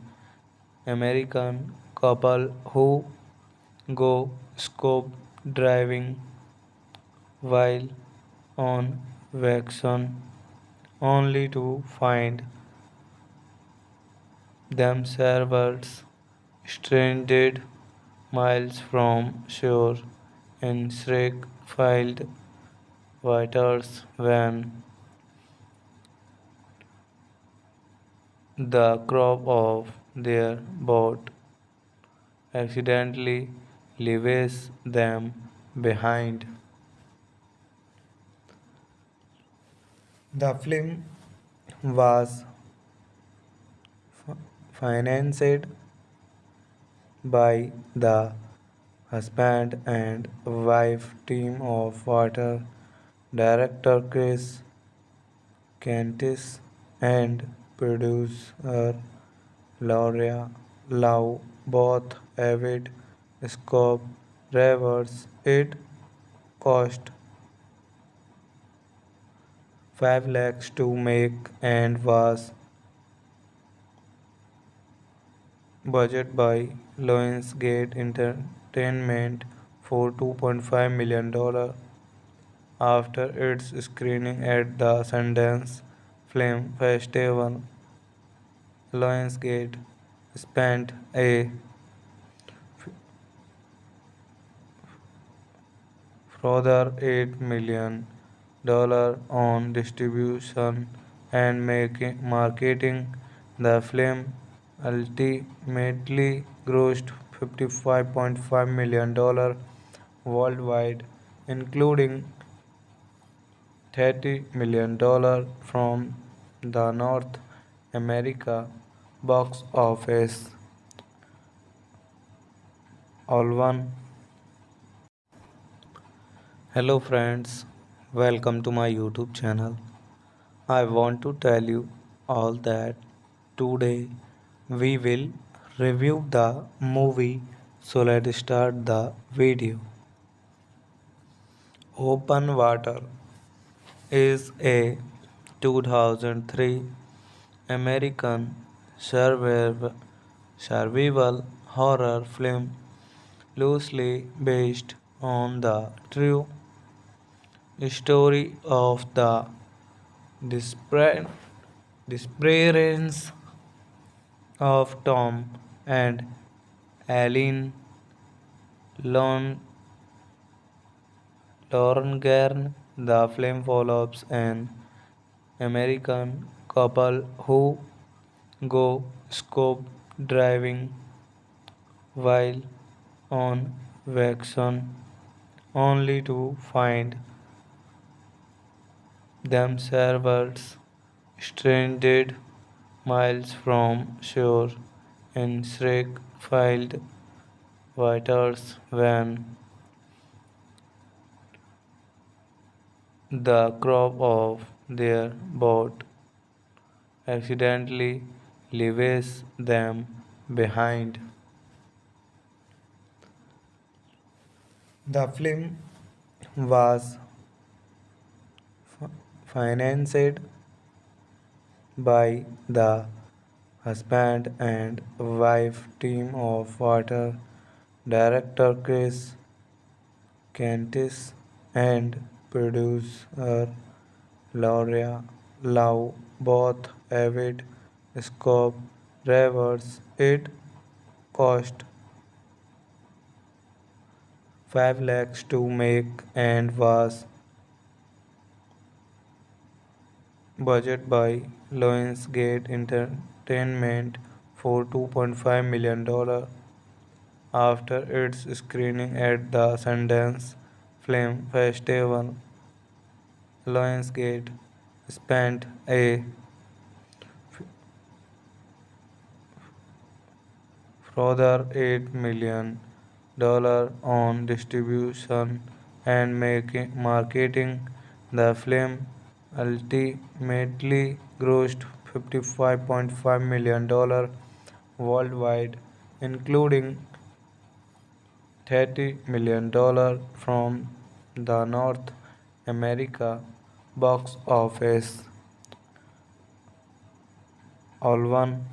American couple who go scuba diving while on vacation, only to find themselves stranded miles from shore in shriek-filled waters when the crew of their boat accidentally leaves them behind. The film was financed by the husband and wife team of water director Chris Cantis and producer Laura Lau, both avid scope ravers. It cost 5 lakhs to make and was budgeted by Lionsgate Entertainment for $2.5 million. After its screening at the Sundance Film Festival, Lionsgate spent a further $8 million on distribution and marketing. The film ultimately grossed $55.5 million worldwide, including $30 million from the North America box office. Alvan. Hello friends, welcome to my YouTube channel. I want to tell you all that today we will review the movie, so let's start the video. Open Water is a 2003 American survival horror film loosely based on the true story of the disappearance of Tom and Eileen Lorngren. The film follows an American couple who go scuba diving while on vacation, only to find themselves stranded miles from shore in shriek-filled waters when the crew of their boat accidentally leaves them behind. The film was financed by the husband and wife team of water director Chris Cantis and producer Laura Lau, both avid scope ravers. It cost 5 lakhs to make and was Budget by Lionsgate Entertainment for $2.5 million after its screening at the Sundance Film Festival. Lionsgate spent a further $8 million on distribution and marketing. The film ultimately grossed $55.5 million worldwide, including $30 million from the North America box office. All one.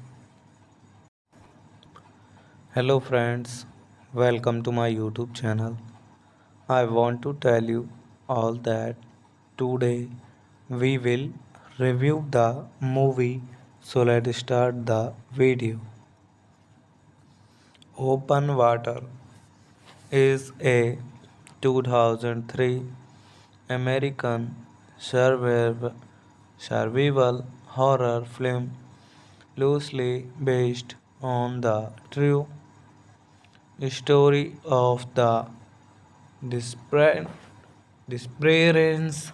Hello friends, welcome to my YouTube channel. I want to tell you all that today we will review the movie, so let's start the video. Open Water is a 2003 American survival horror film loosely based on the true story of the disparate disappearance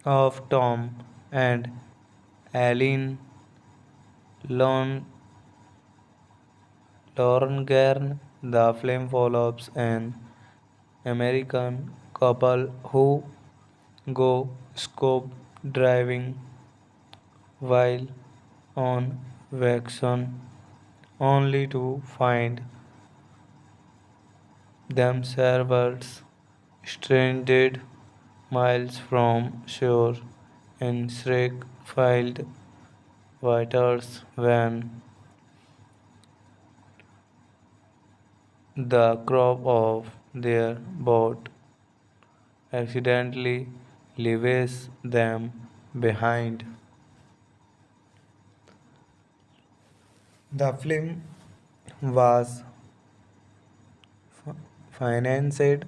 of Tom and Eileen Lon- Lorngren. The film follows an American couple who go scuba diving while on vacation, only to find themselves stranded miles from shore in Shrek-filled waters when the crew of their boat accidentally leaves them behind. The film was financed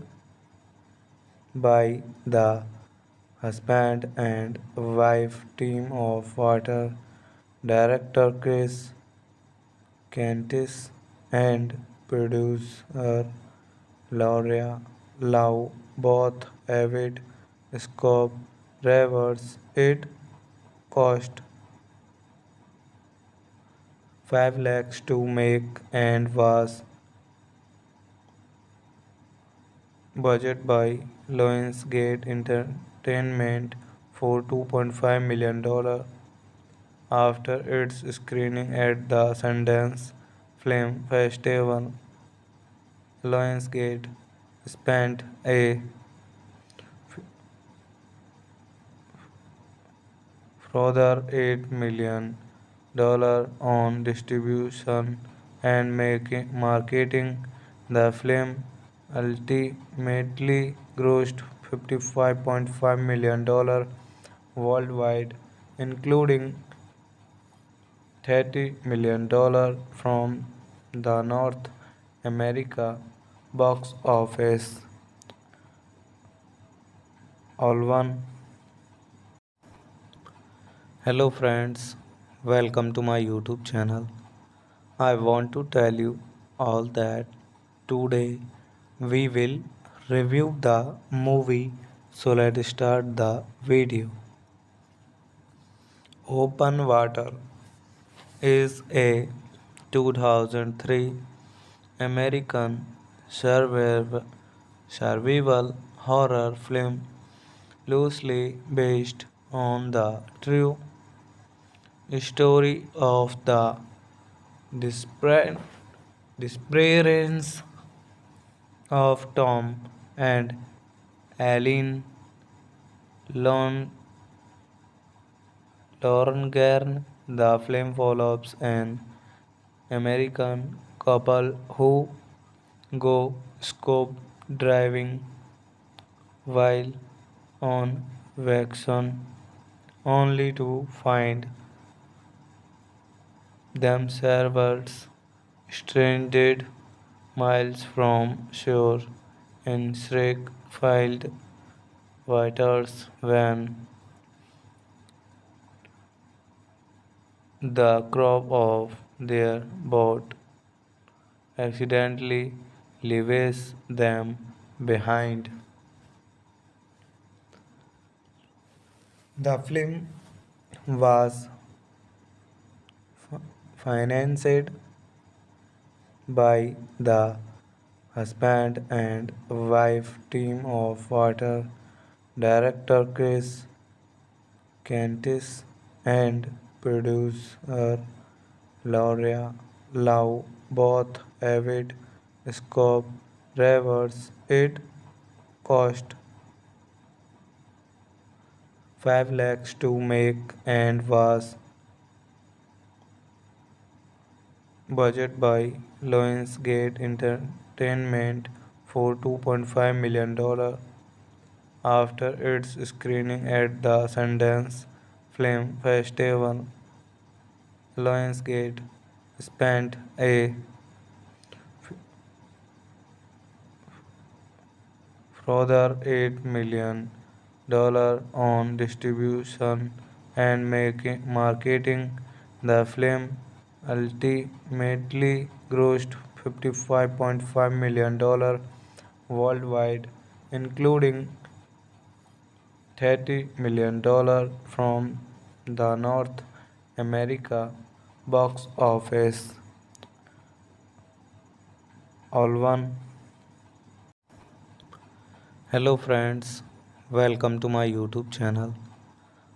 by the husband and wife team of water director Chris Cantis and producer Laura Lau, both avid scope ravers. It cost 5 lakhs to make and was budget by Lionsgate Entertainment for $2.5 million after its screening at the Sundance Film Festival. Lionsgate spent a further $8 million on distribution and marketing. The film ultimately grossed $55.5 million worldwide, including $30 million from the North America box office. All one. Hello friends, welcome to my YouTube channel. I want to tell you all that today we will review the movie, so let's start the video. Open Water is a 2003 American survival horror film loosely based on the true story of the disappearance of Tom and Eileen Lon- Lorngren. The film follows an American couple who go scuba diving while on vacation, only to find themselves stranded miles from shore in Shrek-filled waters when The crew of their boat accidentally leaves them behind. The film was financed by the husband and wife team of water director Chris Cantis and producer Laura Lau, both avid scope ravers. It cost 5 lakhs to make and was budgeted by Lionsgate Entertainment for $2.5 million. After its screening at the Sundance Film Festival, Lionsgate spent a further $8 million on distribution and marketing. The film ultimately grossed $55.5 million worldwide, including $30 million from the North America box office. All one. Hello friends, welcome to my YouTube channel.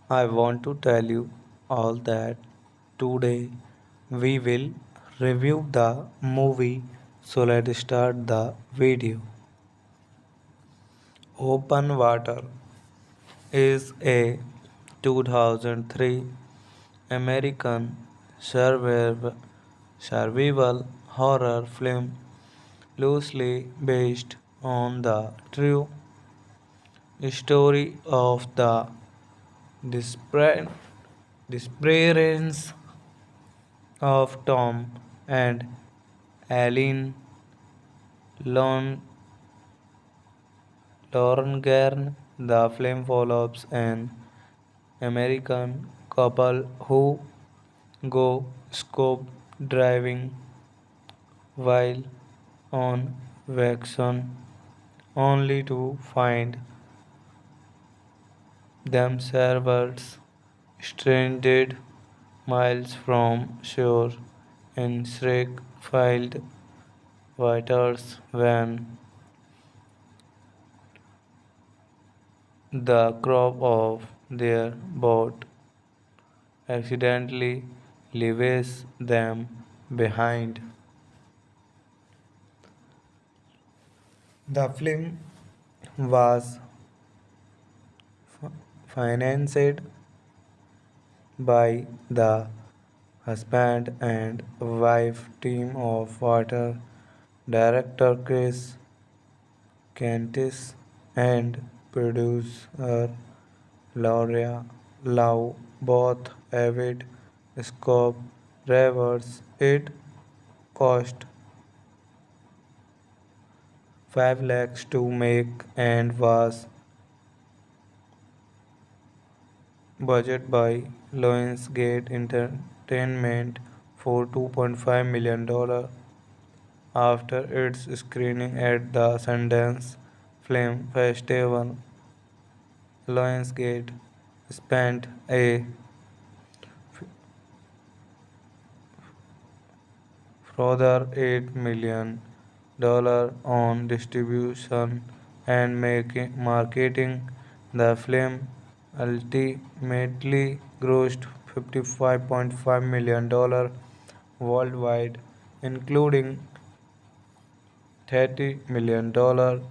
I want to tell you all that today we will review the movie, so let's start the video. Open Water is a 2003 American survival horror film loosely based on the true story of the disparate disappearance of Tom and Eileen Lon Lorngren. The film follows an American couple who go scuba driving while on vacation, only to find themselves stranded miles from shore in shriek-filled waters when the crew of their boat accidentally leaves them behind. The film was financed by the husband and wife team of water director Chris Cantis and producer Laura Lau, both avid scope ravers. It cost 5 lakhs to make and was budgeted by Lionsgate Entertainment for $2.5 million. After its screening at the Sundance Film Festival, Lionsgate spent a further $8 million on distribution and marketing. The film ultimately grossed $55.5 million worldwide, including $30 million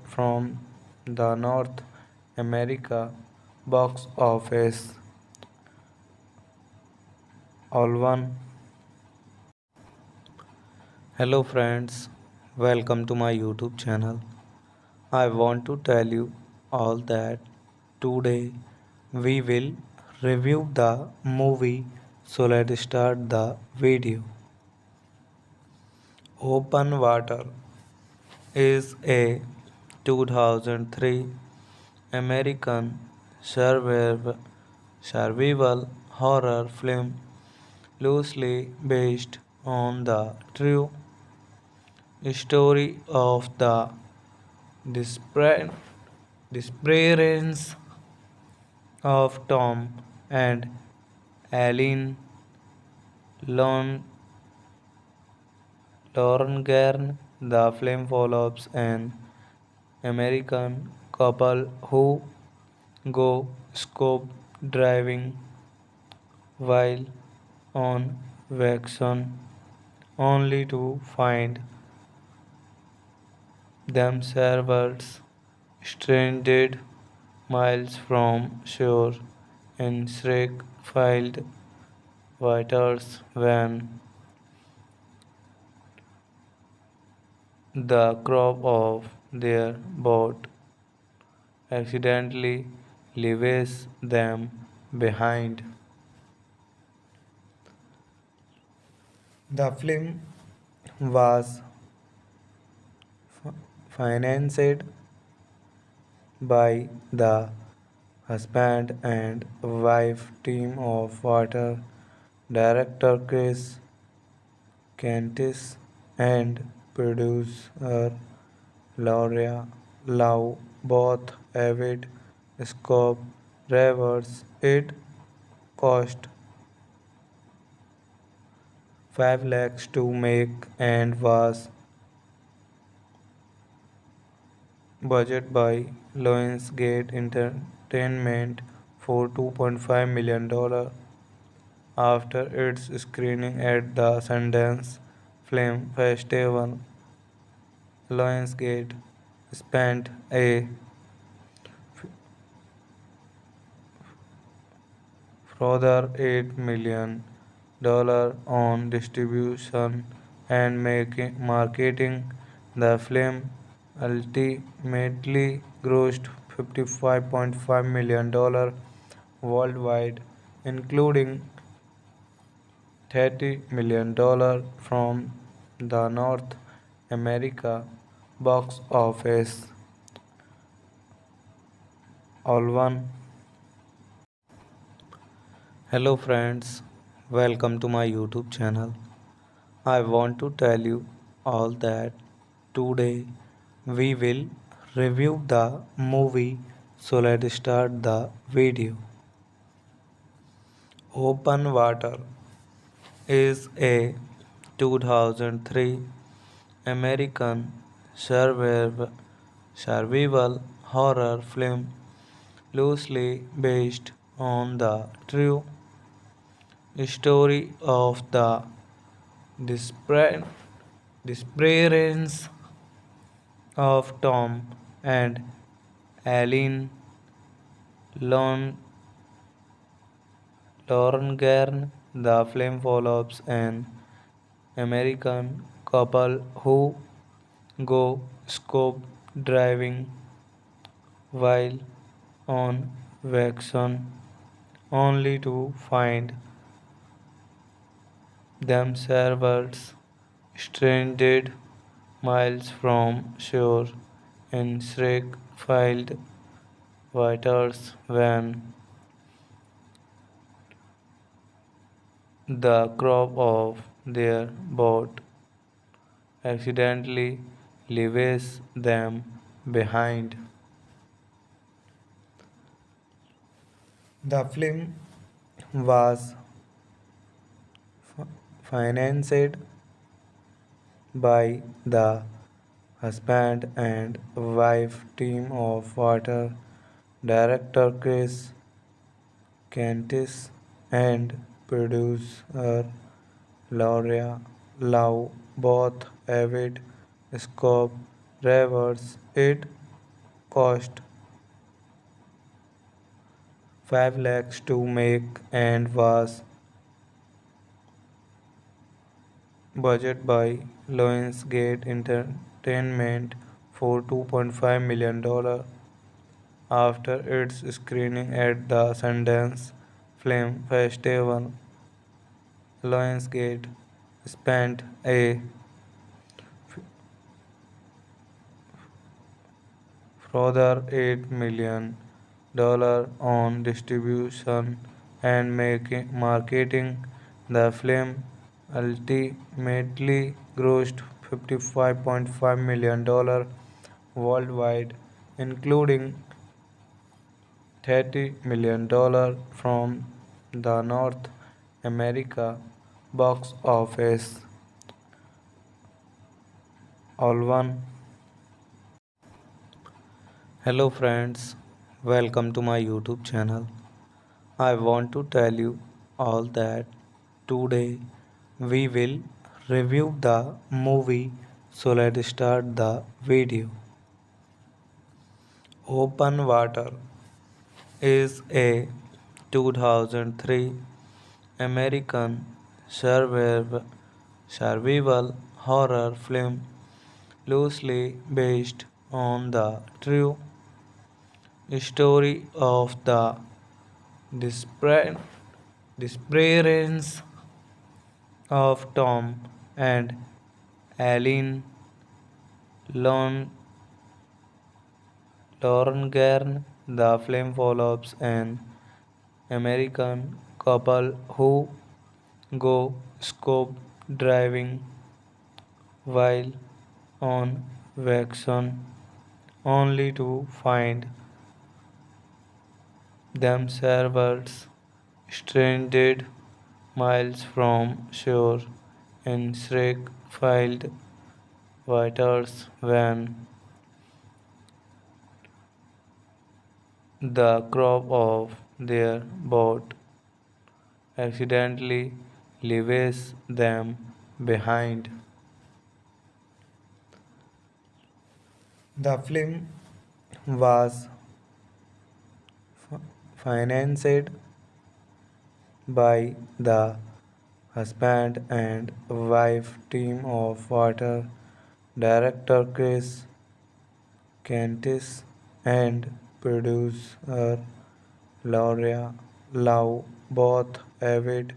from the North America box office. All one. Hello friends, welcome to my YouTube channel. I want to tell you all that today we will review the movie, so let's start the video. Open Water is a 2003 American survival horror film loosely based on the true story of the disappearance disappearance of Tom and Eileen Lon Lorngren. The film follows an American couple who go scope driving while on vacation only to find themselves stranded miles from shore in Shrek-filled waters when the crew of their boat accidentally leaves them behind. The film was financed by the husband and wife team of water director Chris Cantis and producer Laura Lau, both avid scope ravers. It cost 5 lakhs to make and was budgeted by Lionsgate Entertainment for $2.5 million. After its screening at the Sundance Film Festival, Lionsgate spent a further $8 million on distribution and marketing. The film ultimately grossed $55.5 million worldwide, including $30 million from the North America box office alone. Hello friends, welcome to my YouTube channel. I want to tell you all that today we will review the movie, so let's start the video. Open Water is a 2003 American survival horror film loosely based on the true story of the disappear- disappearance of Tom and Eileen Lon Lorngren. The film follows an American couple who go scope driving while on vacation only to find themselves stranded miles from shore in Shrek-filled waters when the crew of their boat accidentally leaves them behind. The film was financed by the husband and wife team of water director Chris Cantis and producer Laura Lau, both avid scope ravers. It cost 5 lakhs to make and was budgeted by Lionsgate Entertainment for $2.5 million. After its screening at the Sundance Film Festival, Lionsgate spent a further $8 million on distribution and marketing. The film ultimately grossed $55.5 million worldwide, including $30 million from the North America box office. All one. Hello friends, welcome to my YouTube channel. I want to tell you all that today we will review the movie, so let's start the video. Open Water is a 2003 American survival horror film loosely based on the true story of the disparate disappearance of Tom and Eileen Lon Lorngren. The film follows an American couple who go scuba driving while on vacation, only to find themselves stranded miles from shore in shriek-filled waters when the crew of their boat accidentally leaves them behind. The film was financed by the husband and wife team of water director Chris Cantis and producer Laura Lau, both avid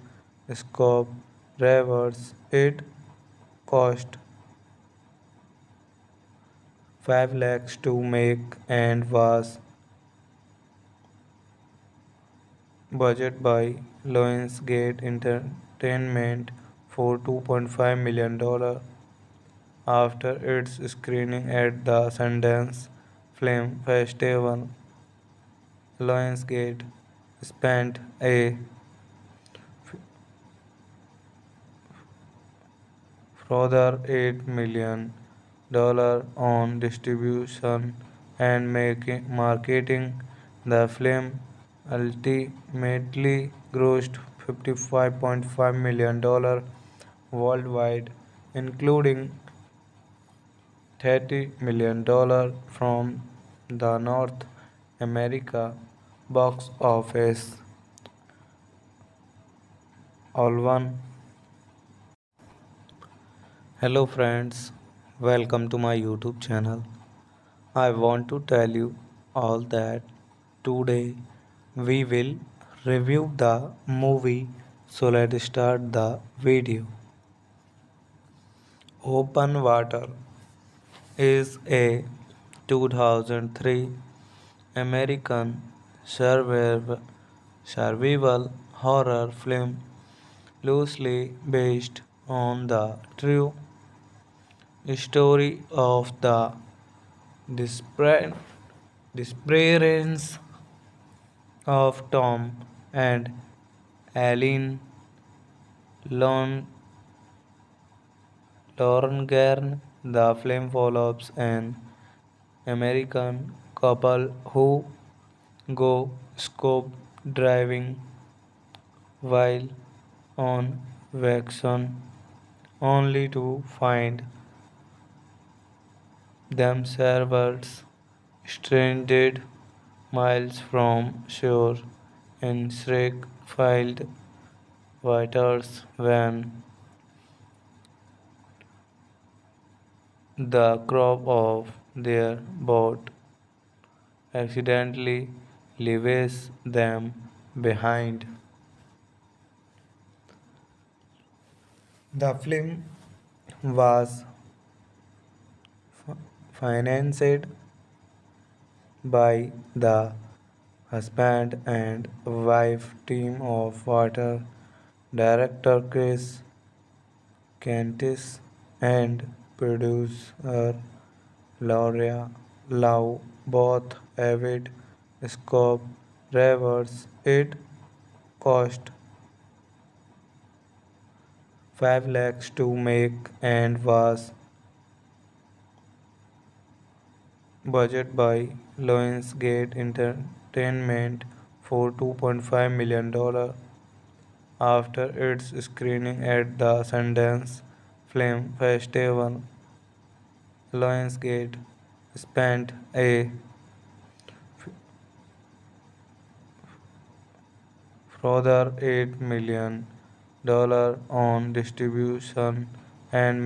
scope ravers. It cost 5 lakhs to make and was budgeted by Lionsgate Entertainment for $2.5 million. After its screening at the Sundance Film Festival, Lionsgate spent a further $8 million on distribution and marketing. The film ultimately grossed $55.5 million worldwide, including $30 million from the North America box office. All one. Hello friends, welcome to my YouTube channel. I want to tell you all that today we will review the movie, so let's start the video. Open Water is a 2003 American survival horror film loosely based on the true story of the disappearance disappearance of Tom and Eileen Lorngren. The film follows an American couple who go scuba driving while on vacation, only to find themselves stranded miles from shore in shriek-filled waters when the crew of their boat accidentally leaves them behind. The film was financed by the husband and wife team of water director Chris Cantis, and producer Laura Lau, both avid scope ravers. It cost 5 lakhs to make and was budgeted by Lionsgate Entertainment for $2.5 million after its screening at the Sundance Film Festival. Lionsgate spent a further $8 million on distribution and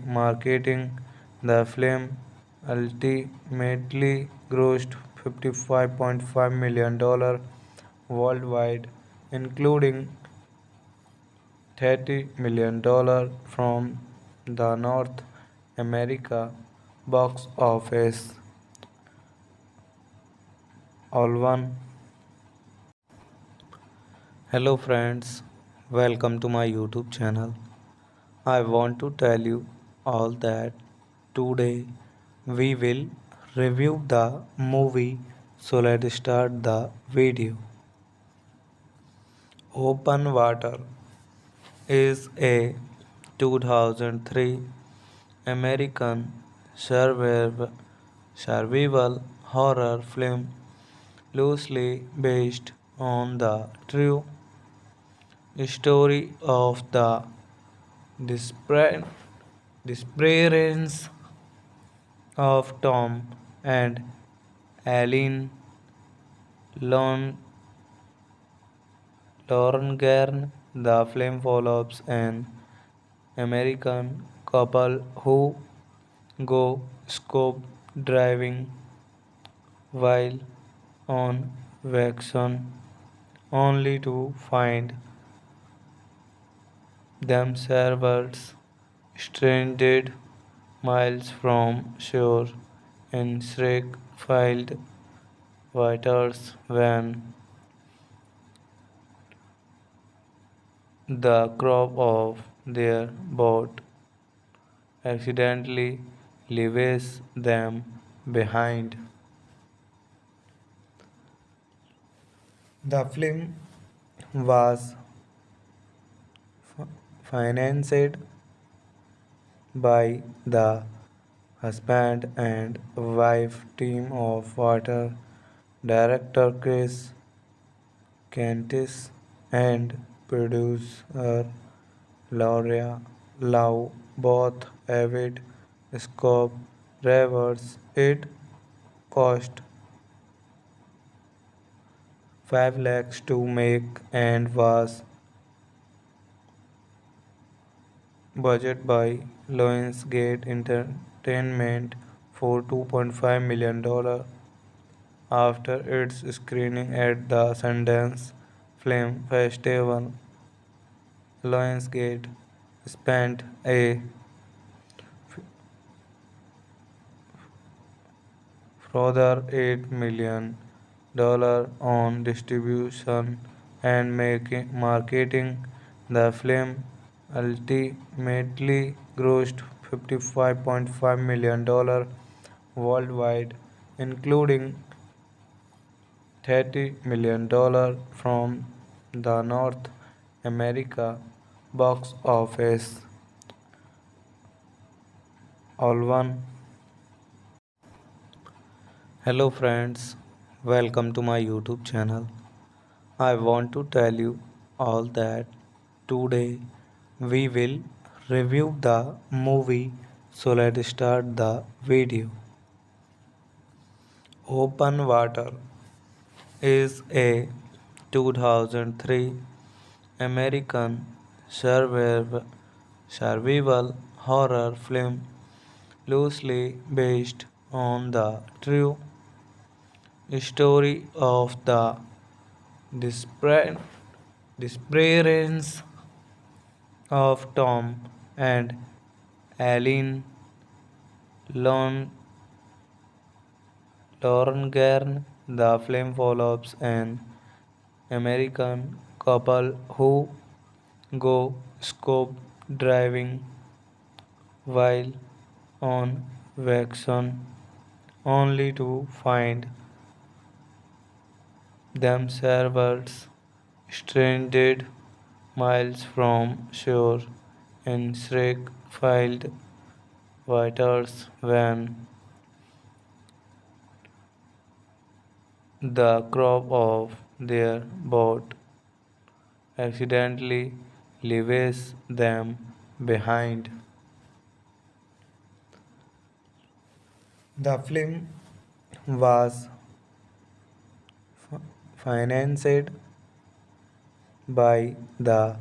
marketing. The film ultimately grossed $55.5 million worldwide, including $30 million from the North America box office. All one. Hello friends, welcome to my YouTube channel. I want to tell you all that today we will review the movie, so let's start the video. Open Water is a 2003 American survival horror film loosely based on the true story of the disparate disappearance of Tom and Eileen Lon Lorngren. The film follows an American couple who go scuba diving while on vacation, only to find themselves stranded miles from shore in shriek-filled waters when the crew of their boat accidentally leaves them behind. The film was financed by the husband and wife team of water director Chris Cantis and producer Laura Lau, both avid scope ravers. It cost 5 lakhs to make and was budgeted by Lionsgate Entertainment for $2.5 million after its screening at the Sundance Film Festival. Lionsgate spent a further $8 million on distribution and marketing. The film ultimately grossed $55.5 million worldwide, including $30 million from the North America box office. All one. Hello friends, welcome to my YouTube channel. I want to tell you all that today we will review the movie, so let's start the video. Open Water is a 2003 American survival horror film loosely based on the true story of the disappearance disappearance of Tom and Eileen Lon Lorngren. The film follows an American couple who go scope driving while on vacation only to find themselves stranded miles from shore in shriek-filled waters when the crew of their boat accidentally leaves them behind. The film was financed by the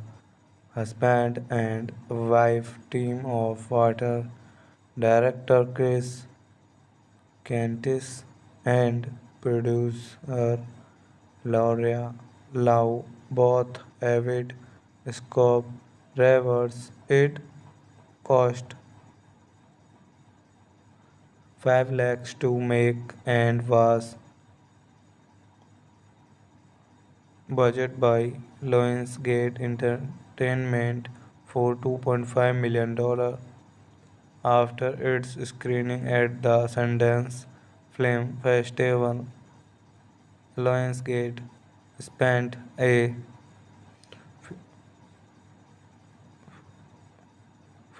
husband and wife team of water director Chris Cantis and producer Laura Lau, both avid scope ravers. It cost 5 lakhs to make and was budgeted by Lionsgate Entertainment for $2.5 million. After its screening at the Sundance Film Festival, Lionsgate spent a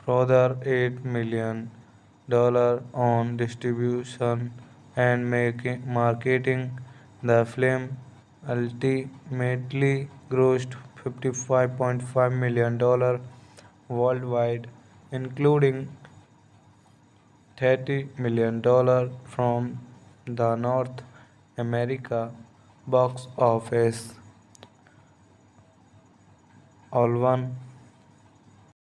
further $8 million on distribution and marketing. The film ultimately grossed $55.5 million worldwide, including $30 million from the North America box office. Alvan